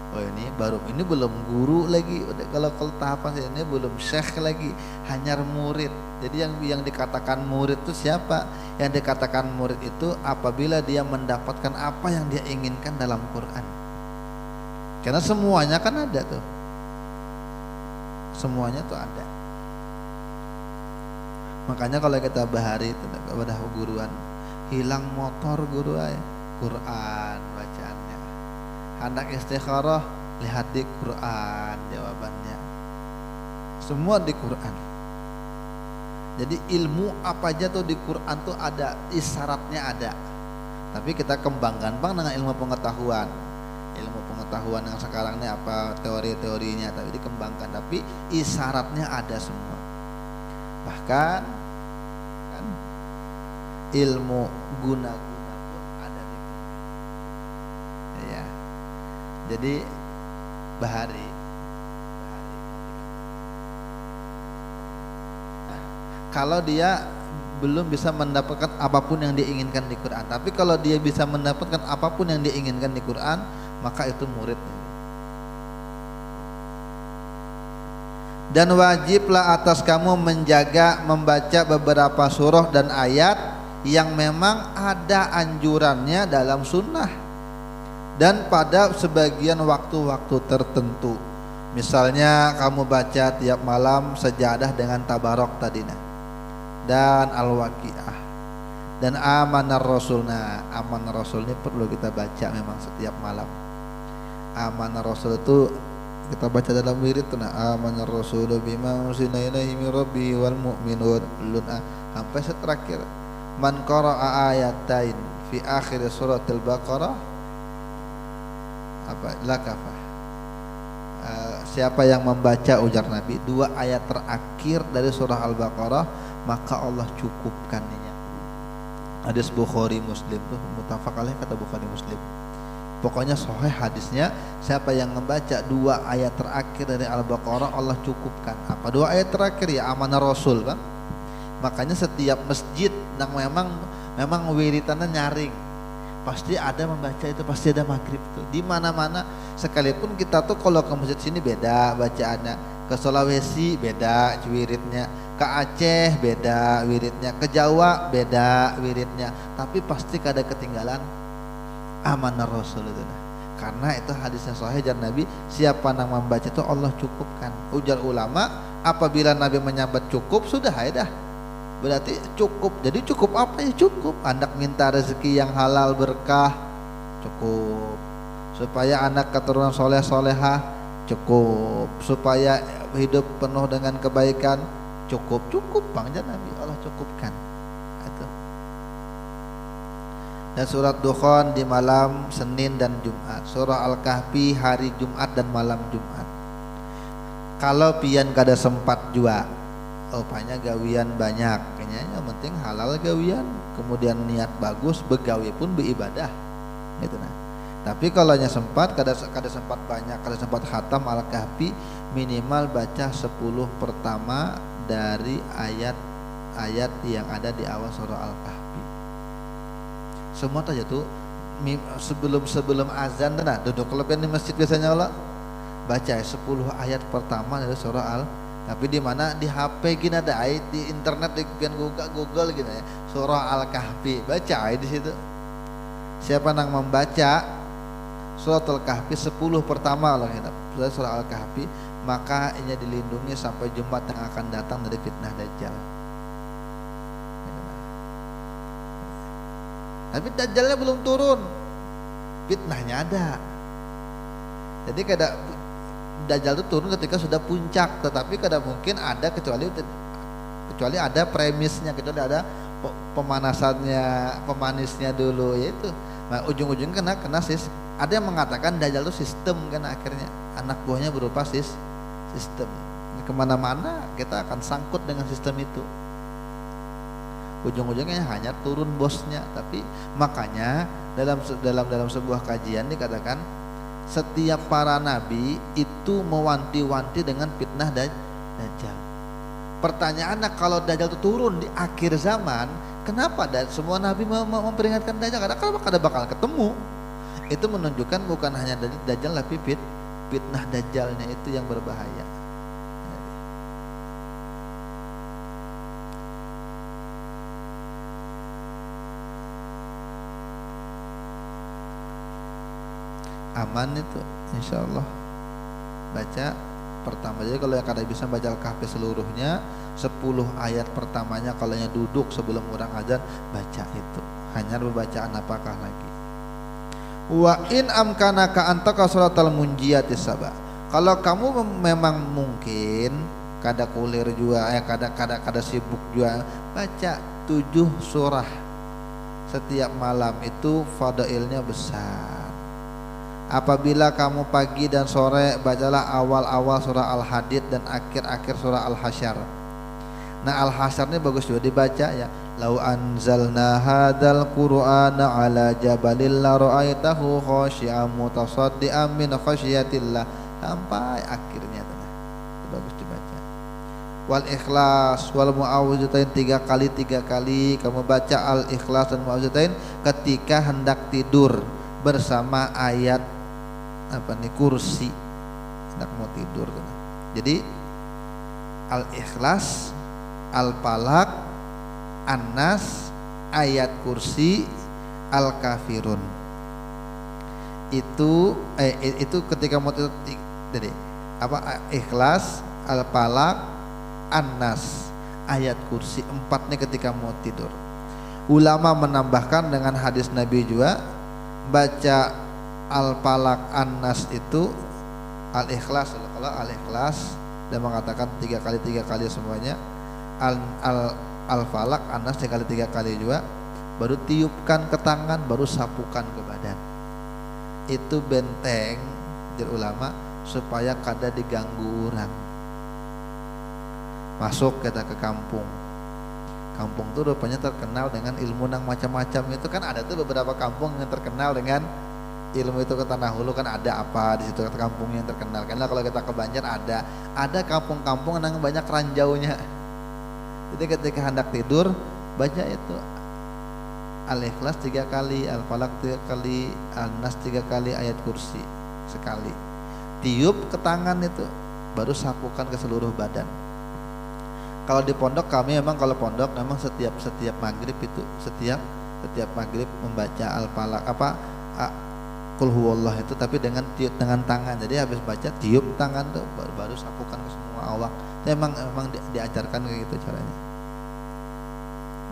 Oh ini baru, ini belum guru lagi. Kalau tahapan ini belum syekh lagi, hanya murid. Jadi yang dikatakan murid itu siapa? Yang dikatakan murid itu apabila dia mendapatkan apa yang dia inginkan dalam Quran. Karena semuanya kan ada tuh, semuanya tuh ada. Makanya kalau kita bahari itu pada guruan, hilang motor guru ay, Quran bacaannya. Hendak istikharah, lihat di Quran jawabannya. Semua di Quran. Jadi ilmu apa aja tuh di Quran tuh ada, isyaratnya ada. Tapi kita kembangkan dengan ilmu pengetahuan. Ilmu pengetahuan yang sekarang ini apa teori-teorinya, tapi dikembangkan. Tapi isyaratnya ada semua. Bahkan kan ilmu guna-guna pun ada di Quran. Ya. Jadi bahari kalau dia belum bisa mendapatkan apapun yang diinginkan di Quran, tapi kalau dia bisa mendapatkan apapun yang diinginkan di Quran, maka itu murid. Dan wajiblah atas kamu menjaga membaca beberapa surah dan ayat yang memang ada anjurannya dalam sunnah dan pada sebagian waktu-waktu tertentu. Misalnya kamu baca tiap malam Sajadah dengan Tabarok tadina dan Al-Waqiah dan Amanar Rasul. Nah, Amanar Rasul ini perlu kita baca memang setiap malam. Amanar Rasul itu kita baca dalam wirid tuh. Nah, Amanar Rasul bima unzila ilaihi min rabbihi wal mu'minun sampai terakhir. Man qara'a ayatain fi akhir suratil Baqarah apa lakafah. Siapa yang membaca ujar Nabi 2 ayat terakhir dari surah Al-Baqarah, maka Allah cukupkannya. Hadis Bukhari Muslim tuh muttafaq alaih, kata Bukhari Muslim. Pokoknya sahih hadisnya, siapa yang membaca 2 ayat terakhir dari Al-Baqarah Allah cukupkan. Apa 2 ayat terakhir? Ya amanah Rasul kan. Makanya setiap masjid yang memang wiritannya nyaring, pasti ada membaca itu, pasti ada maghrib tuh di mana-mana. Sekalipun kita tuh kalau ke masjid sini beda bacaannya, ke Sulawesi beda wiridnya, ke Aceh beda wiridnya, ke Jawa beda wiridnya, tapi pasti kada ketinggalan amanah Rasul itu. Karena itu hadisnya sahih dari Nabi, siapa yang membaca itu Allah cukupkan. Ujar ulama, apabila Nabi menyambat cukup sudah ya dah, berarti cukup. Jadi cukup apa ya? Cukup anak minta rezeki yang halal berkah, cukup. Supaya anak keturunan soleh solehah, cukup. Supaya hidup penuh dengan kebaikan, cukup. Cukup bang, Nabi Allah cukupkan itu. Dan surat Dukhan di malam Senin dan Jumat, surah Al-Kahfi hari Jumat dan malam Jumat. Kalau pian kada sempat jua, opanya gawian banyak, kayaknya yang penting halal gawian, kemudian niat bagus, begawi pun beribadah gitu nah. Tapi kalau nya sempat, kada sempat banyak, kada sempat khatam Al-Kahfi, minimal baca 10 pertama dari ayat-ayat yang ada di awal surah Al-Kahfi. Semua aja tuh sebelum azan nah, duduk kelebihan di masjid biasanya Allah baca 10 ayat pertama dari surah Al-Kahfi. Di mana di HP gini ada ayat, di internet di Google gitu ya, surah Al-Kahfi, baca ayat di situ. Siapa yang membaca surah Al-Kahfi 10 pertama surah Al-Kahfi, maka ia dilindungi sampai Jumat yang akan datang dari fitnah Dajjal. Tapi Dajjalnya belum turun, fitnahnya ada. Jadi kada Dajjal itu turun ketika sudah puncak, tetapi kada mungkin ada kecuali ada premisnya, kecuali ada pemanisnya dulu, yaitu nah ujung-ujungnya kena ada yang mengatakan Dajjal itu sistem kan, akhirnya anak buahnya berupa sistem. Kemana-mana kita akan sangkut dengan sistem itu, ujung-ujungnya hanya turun bosnya. Tapi makanya dalam sebuah kajian dikatakan setiap para nabi itu mewanti-wanti dengan fitnah Dajjal. Pertanyaannya, kalau Dajjal itu turun di akhir zaman, kenapa semua nabi memperingatkan Dajjal? Karena bakal ketemu. Itu menunjukkan bukan hanya dari Dajjal, tapi fitnah Dajjalnya itu yang berbahaya. Aman itu insya Allah baca pertama. Jadi kalau yang kada bisa baca Al-Kahfi seluruhnya, 10 ayat pertamanya kalau yang duduk sebelum orang azan baca itu. Hanya bacaan apakah lagi? Wa in amkanaka antaka suratal munjiyati sab'a. Kalau kamu memang mungkin kada kulir juga kada sibuk juga, baca 7 surah setiap malam, itu fadailnya besar. Apabila kamu pagi dan sore, bacalah awal-awal surah Al-Hadid dan akhir-akhir surah Al-Hasyr. Nah, Al-Hasyr ini bagus juga dibaca ya. Lau anzalna hadzal qur'ana ala jabalil la ra'aitahu khashi'an mutasaddian min khasyiatillah, sampai akhirnya itu bagus dibaca. Wal Ikhlas wal Mu'awwidzatain 3 kali kamu baca Al-Ikhlas dan Mu'awwidzatain ketika hendak tidur bersama ayat kursi hendak mau tidur. Jadi Al-Ikhlas, Al-Falaq, An-Nas, ayat kursi, Al-Kafirun. Itu ketika mau tidur. Jadi Ikhlas, Al-Falaq, An-Nas, ayat kursi, 4 nih ketika mau tidur. Ulama menambahkan dengan hadis Nabi juga, baca Al-Falaq, An-Nas itu Al-Ikhlas. Kalau Al-Ikhlas dia mengatakan 3 kali semuanya, Al-Falaq, An-Nas 3 kali juga, baru tiupkan ke tangan, baru sapukan ke badan. Itu benteng dari ulama supaya kada diganggu orang. Masuk kita ke kampung tuh rupanya terkenal dengan ilmu nang macam-macam. Itu kan ada tuh beberapa kampung yang terkenal dengan ilmu itu. Ke Tanah Hulu kan ada apa di situ kampung yang terkenal. Karena kalau kita ke Banjar ada kampung-kampung yang banyak ranjaunya. Jadi ketika hendak tidur baca itu Al-Ikhlas 3 kali, Al-Falaq 3 kali, An-Nas 3 kali, ayat kursi sekali. Tiup ke tangan itu, baru sapukan ke seluruh badan. Kalau di pondok kami memang setiap maghrib itu setiap maghrib membaca Al-Falaq Qul huwallah itu, tapi dengan tiup dengan tangan. Jadi habis baca tiup tangan tuh baru sapukan ke semua awak. Itu memang diajarkan kayak gitu caranya.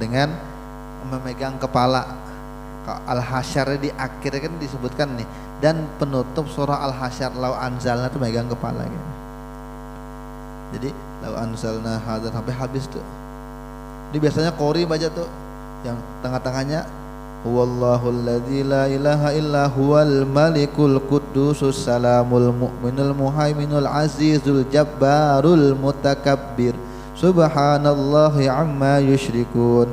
Dengan memegang kepala. Al-Hasyr di akhir kan disebutkan nih, dan penutup surah Al-Hasyr lau anzalna itu megang kepala gitu. Jadi lau anzalna hadzal sampai habis tuh. Ini biasanya qori baca tuh yang tengah-tengahnya huwallahul ladzi la ilaha illa huwal malikul quddusus salamul mu'minul muhaiminul azizul jabbarul mutakabbir subhanallahi amma yusyrikun.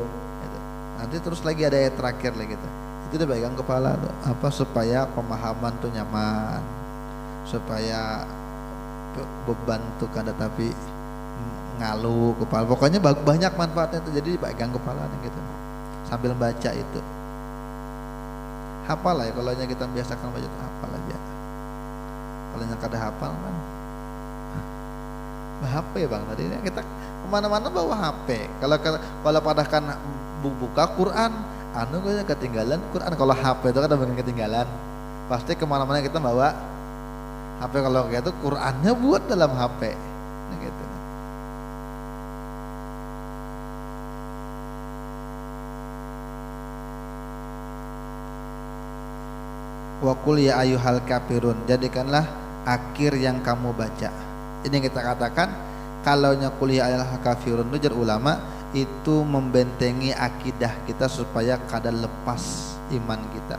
Nanti terus lagi ada ayat terakhir lagi gitu. Itu dia pegang kepala tuh, supaya pemahaman tuh nyaman, supaya beban tuh kada tapi ngalu kepala. Pokoknya banyak manfaatnya tuh. Jadi pegang kepala gitu sambil baca itu. Hafal lah ya, kalau kita biasakan baca itu hafal aja. Kalau yang kada hafal kan HP bang, tadi kita kemana-mana bawa HP. Kalau padahkan buka Quran, ketinggalan Quran. Kalau HP itu kan bukan ketinggalan, pasti kemana-mana kita bawa HP. Kalau kayak itu Qurannya buat dalam HP, nah, gitu. Wa qul ya ayyuhal kafirun, jadikanlah akhir yang kamu baca. Ini yang kita katakan kalau qul ya ayyuhal kafirun itu jar ulama itu membentengi akidah kita supaya kada lepas iman kita.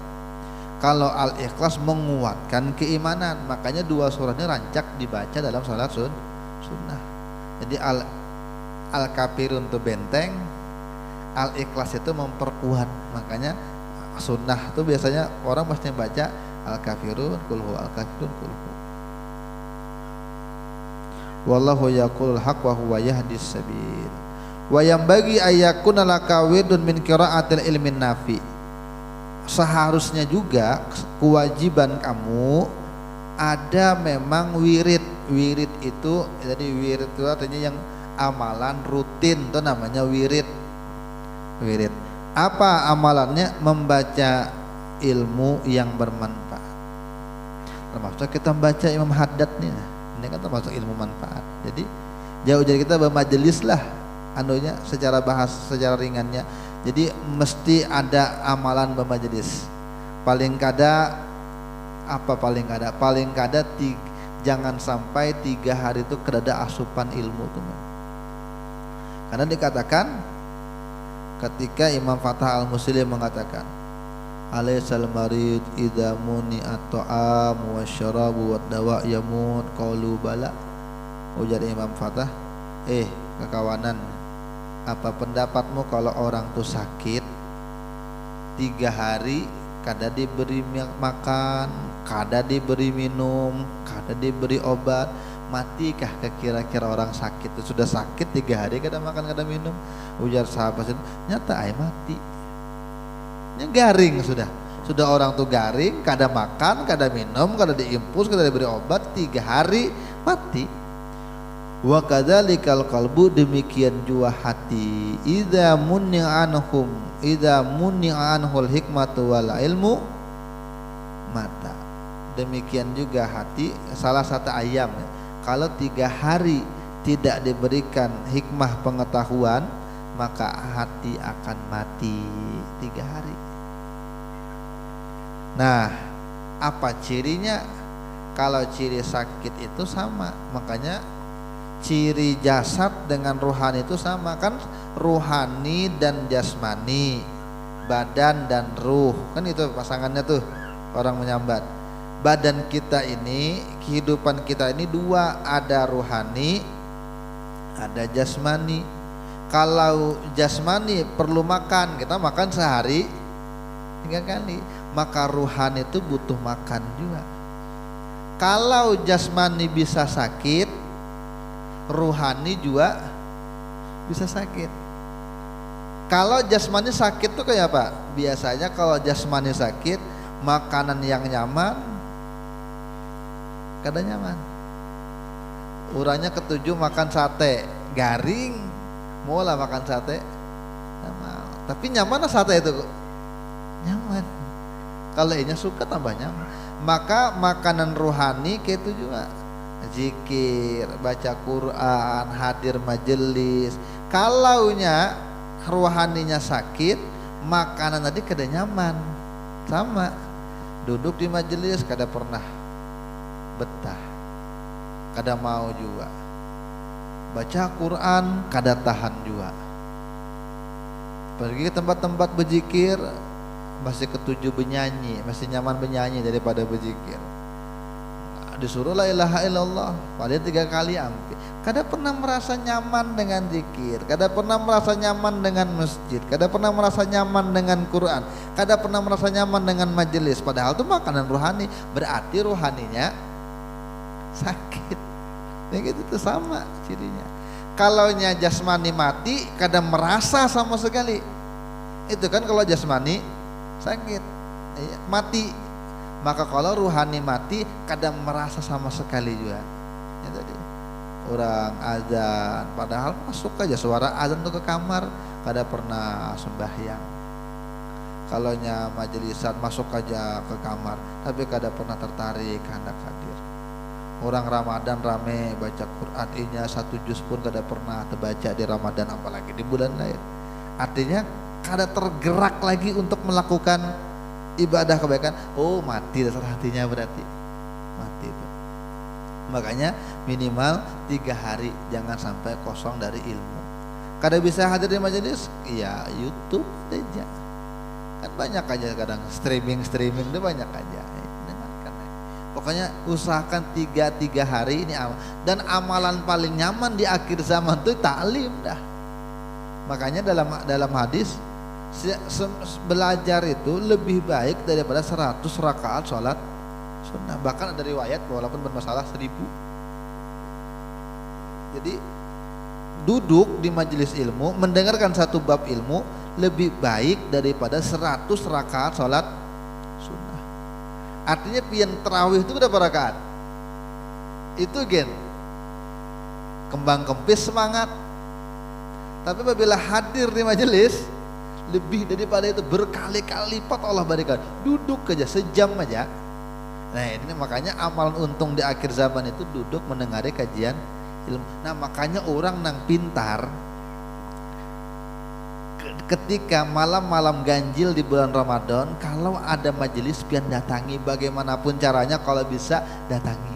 Kalau Al-Ikhlas menguatkan keimanan, makanya 2 surah ini rancak dibaca dalam salat sunnah. Jadi Al-Kafirun itu benteng, Al-Ikhlas itu memperkuat. Makanya sunnah itu biasanya orang pasti baca Al-Kafirun kulhu, Al-Kafirun kulhu. Wallahu yaqulul haq wa huwa yahdis sabil. Wa yambagi ayyakuna laka wirdun min qiraatil ilmin nafi. Seharusnya juga kewajiban kamu ada memang wirid. Wirid itu, jadi wirid itu artinya yang amalan rutin, itu namanya wirid. Wirid. Apa amalannya? Membaca ilmu yang bermanfaat. Termasuk kita membaca Imam Haddad nih. Ini kan termasuk ilmu manfaat. Jadi jauh dari kita bermajelis lah anunya secara secara ringannya. Jadi mesti ada amalan bermajelis. Paling kada jangan sampai 3 hari itu kada asupan ilmu teman. Karena dikatakan ketika Imam Fathah Al-Muslim mengatakan alaysal marid idza muni'at ta'am wasyarabu wad dawa yamut qalu bala. Ujar Imam Fathah, kekawanan, apa pendapatmu kalau orang tuh sakit 3 hari kada diberi makan, kada diberi minum, kada diberi obat, matikah kira-kira orang sakit itu? Sudah sakit 3 hari kada makan kada minum. Ujar sahabat itu, nyata mati. Ini garing sudah orang tuh garing, kada makan, kada minum, kada diimpus, kada diberi obat, 3 hari mati. Wa kadzalikal qalbu, demikian jua hati, idza muni'a anhul hikmatu wal ilmu mata. Demikian juga hati, salah satu ayam Kalau 3 hari tidak diberikan hikmah pengetahuan, maka hati akan mati 3 hari. Nah, apa cirinya? Kalau ciri sakit itu sama, makanya ciri jasad dengan rohani itu sama kan, rohani dan jasmani, badan dan ruh, kan itu pasangannya tuh orang menyambat. Badan kita ini, kehidupan kita ini 2, ada rohani, ada jasmani. Kalau jasmani perlu makan, kita makan sehari 3 kali, maka rohani itu butuh makan juga. Kalau jasmani bisa sakit, rohani juga bisa sakit. Kalau jasmani sakit tuh kayak apa? Biasanya kalau jasmani sakit, makanan yang nyaman kada nyaman. Urangnya ketujuh makan sate, garing, mau lah makan sate, mau. Tapi nyaman lah sate itu, nyaman. Kalau inya suka tambah nyaman. Maka makanan rohani kayak itu juga, zikir, baca Quran, hadir majelis. Kalaunya rohaninya sakit, makanan tadi kada nyaman, sama. Duduk di majelis kada pernah betah, kada mau juga. Baca Quran kada tahan juga. Pergi ke tempat-tempat berzikir masih ketujuh bernyanyi, masih nyaman bernyanyi daripada berzikir. Disuruh la ilaha illallah, padahal 3 kali ampi. Kada pernah merasa nyaman dengan zikir, kada pernah merasa nyaman dengan masjid, kada pernah merasa nyaman dengan Quran, kada pernah merasa nyaman dengan majelis. Padahal itu makanan rohani, berarti rohaninya sakit. Ya gitu tuh sama cirinya. Kalaunya jasmani mati, kadang merasa sama sekali. Itu kan kalau jasmani sakit, mati. Maka kalau rohani mati, kadang merasa sama sekali juga. Ya tadi orang azan, padahal masuk aja suara azan tuh ke kamar, kada pernah sembahyang. Kalaunya majelisan masuk aja ke kamar, tapi kada pernah tertarik hendak hadir. Orang Ramadan rame baca Quran, inya 1 juz pun kada pernah terbaca di Ramadan, apalagi di bulan lain. Artinya kada tergerak lagi untuk melakukan ibadah kebaikan. Oh, mati dasar hatinya, berarti mati itu. Makanya minimal 3 hari jangan sampai kosong dari ilmu. Kada bisa hadir di majelis, ya YouTube aja. Kan banyak aja kadang streaming itu banyak aja. Pokoknya usahakan 3 hari ini amal. Dan amalan paling nyaman di akhir zaman itu taklim dah. Makanya dalam hadis, belajar itu lebih baik daripada 100 rakaat sholat sunnah. Bahkan ada riwayat walaupun bermasalah 1000. Jadi duduk di majelis ilmu, mendengarkan satu bab ilmu lebih baik daripada 100 rakaat sholat sunnah. Artinya pian terawih itu berapa rakaat? Itu gen kembang kempis semangat. Tapi apabila hadir di majelis, lebih daripada itu berkali-kali lipat Allah berikan. Duduk aja sejam aja. Nah ini makanya amalan untung di akhir zaman itu duduk mendengari kajian ilmu. Nah makanya orang nang pintar, ketika malam-malam ganjil di bulan Ramadan, kalau ada majelis pian datangi, bagaimanapun caranya kalau bisa datangi.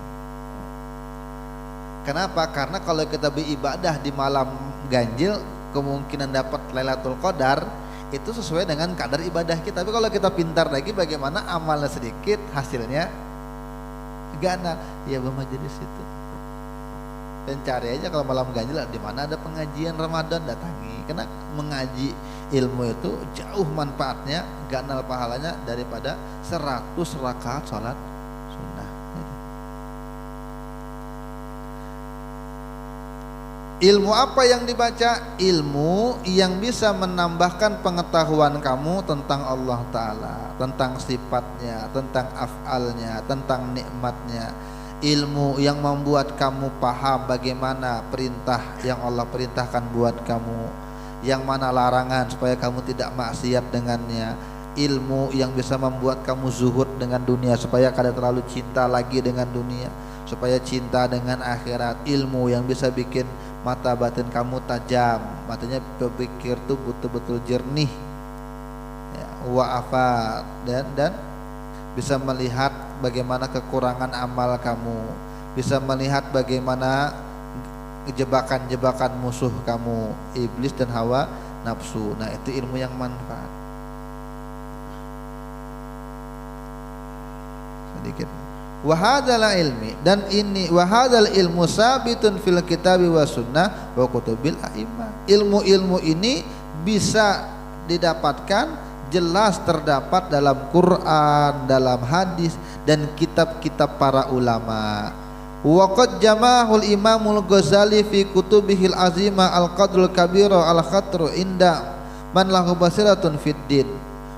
Kenapa? Karena kalau kita beribadah di malam ganjil, kemungkinan dapat Lailatul Qadar itu sesuai dengan kadar ibadah kita. Tapi kalau kita pintar lagi, bagaimana amalnya sedikit hasilnya gana, ya bermajelis itu. Dan cari aja kalau malam ganjil di mana ada pengajian Ramadan, datangi. Karena mengaji ilmu itu jauh manfaatnya, ganal pahalanya daripada 100 rakaat sholat sunnah. Ilmu apa yang dibaca? Ilmu yang bisa menambahkan pengetahuan kamu tentang Allah Ta'ala, tentang sifatnya, tentang af'alnya, tentang nikmatnya. Ilmu yang membuat kamu paham bagaimana perintah yang Allah perintahkan buat kamu, yang mana larangan supaya kamu tidak maksiat dengannya. ilmu yang bisa membuat kamu zuhud dengan dunia, supaya kada terlalu cinta lagi dengan dunia, supaya cinta dengan akhirat. Ilmu yang bisa bikin mata batin kamu tajam, matanya berpikir tuh betul-betul jernih ya, wa'afat, dan bisa melihat bagaimana kekurangan amal kamu, bisa melihat bagaimana jebakan-jebakan musuh kamu, iblis dan hawa nafsu. Nah, itu ilmu yang manfaat. Sedikit. Wahadal ilmi, dan ini wahadal ilmu sabitun fil kitabi wa sunnah wa kutubil a'immah. Ilmu-ilmu ini bisa didapatkan, jelas terdapat dalam Quran, dalam hadis dan kitab-kitab para ulama. Waqad jama'ahul Imamul Ghazali fi kutubihil azimah al-qadrul kabira al-khatru inda man lahu basiratun fid din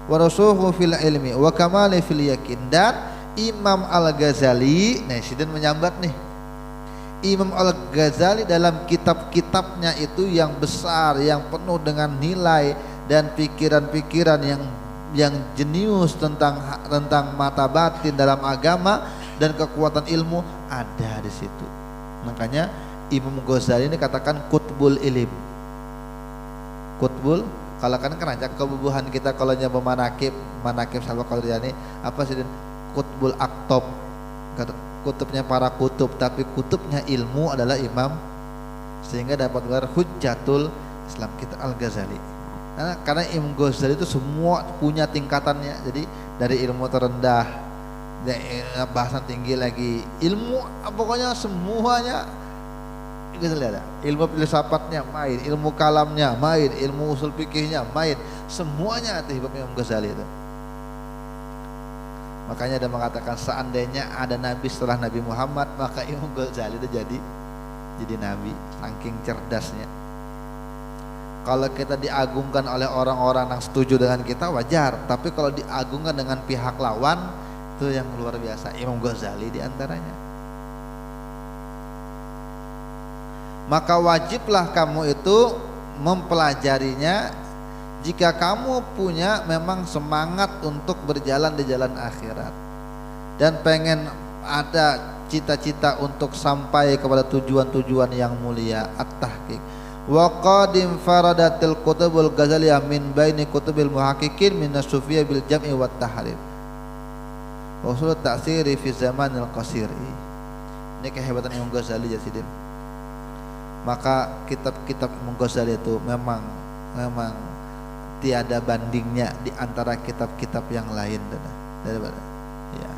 wa rasuhu fil ilmi wa kamali fil yakin. Dan Imam Al-Ghazali, nah sidin menyambat nih, Imam Al-Ghazali dalam kitab-kitabnya itu yang besar, yang penuh dengan nilai dan pikiran-pikiran yang jenius tentang mata batin dalam agama dan kekuatan ilmu ada di situ. Makanya Imam Ghazali ini katakan kutbul ilim. Kutbul, kalau kan kerajaan kebubuhan kita kalau nyapa manakib Salwa Qadiriyani apa sih? Kutbul aktob, kutubnya para kutub, tapi kutubnya ilmu adalah Imam, sehingga dapat gelar Hujjatul Islam kita Al-Ghazali. Karena Imam Ghazali itu semua punya tingkatannya, jadi dari ilmu terendah, bahasan tinggi lagi, ilmu pokoknya semuanya gitu ada. Ilmu filsafatnya main, ilmu kalamnya main, ilmu usul fikihnya main, semuanya itu Imam Ghazali itu. Makanya ada mengatakan seandainya ada nabi setelah Nabi Muhammad, maka Imam Ghazali itu jadi nabi, saking cerdasnya. Kalau kita diagungkan oleh orang-orang yang setuju dengan kita wajar, tapi kalau diagungkan dengan pihak lawan itu yang luar biasa. Imam Ghazali diantaranya. Maka wajiblah kamu itu mempelajarinya jika kamu punya memang semangat untuk berjalan di jalan akhirat dan pengen ada cita-cita untuk sampai kepada tujuan-tujuan yang mulia. At-tahqiq wa qadim faradatil kutubul Ghazaliyah min baini kutubil muhaqqiqin min as-sufiyah bil jam'i wat tahrif wa usul ta'siri fi zamanil qasiri. Ini kehebatan Imam Ghazali ya Sidin. Maka kitab-kitab Imam Ghazali itu memang tiada bandingnya di antara kitab-kitab yang lain daripada ya,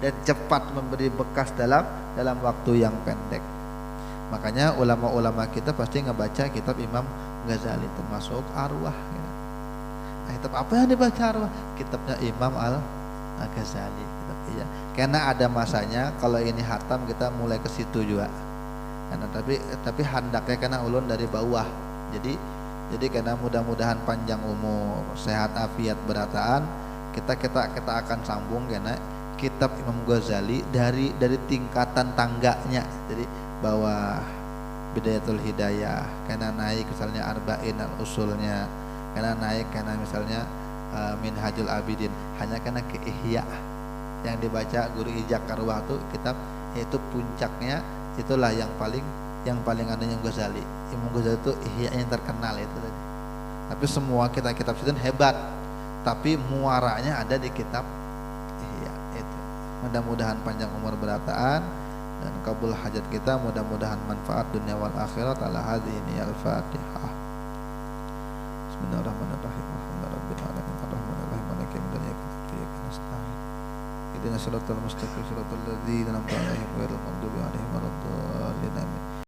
dan cepat memberi bekas dalam waktu yang pendek. Makanya ulama-ulama kita pasti ngebaca kitab Imam Ghazali, termasuk Arwah ya. Nah, kitab apa yang dibaca Arwah? Kitabnya Imam Al-Ghazali ya. Karena ada masanya kalau ini hatam kita mulai ke situ juga. Karena tapi handaknya karena ulun dari bawah. Jadi karena mudah-mudahan panjang umur, sehat afiat berataan, kita akan sambung karena kitab Imam Ghazali dari tingkatan tangganya. Jadi bawah Bidayatul Hidayah, karena naik misalnya Arba'in al-Usulnya, karena naik karena misalnya Minhajul Abidin, hanya karena ke Ihya yang dibaca Guru Ijak Arwah itu kitab, yaitu puncaknya itulah yang paling adanya Ghazali. Imam Ghazali itu Ihya yang terkenal itu tadi. Tapi semua kitab itu hebat, tapi muaranya ada di kitab Ihya itu. Mudah-mudahan panjang umur berataan dan kabul hajat kita, mudah-mudahan manfaat dunia wal akhirat. Ala hadhihi al-Fatihah. Bismillahirrahmanirrahim. Alhamdulillahirabbil alamin arrahmanir rahim maliki yaumiddin iyyaka na'budu wa iyyaka nasta'in. Ihdinas siratal mustaqim siratal ladzina an'amta 'alaihim ghairil maghdubi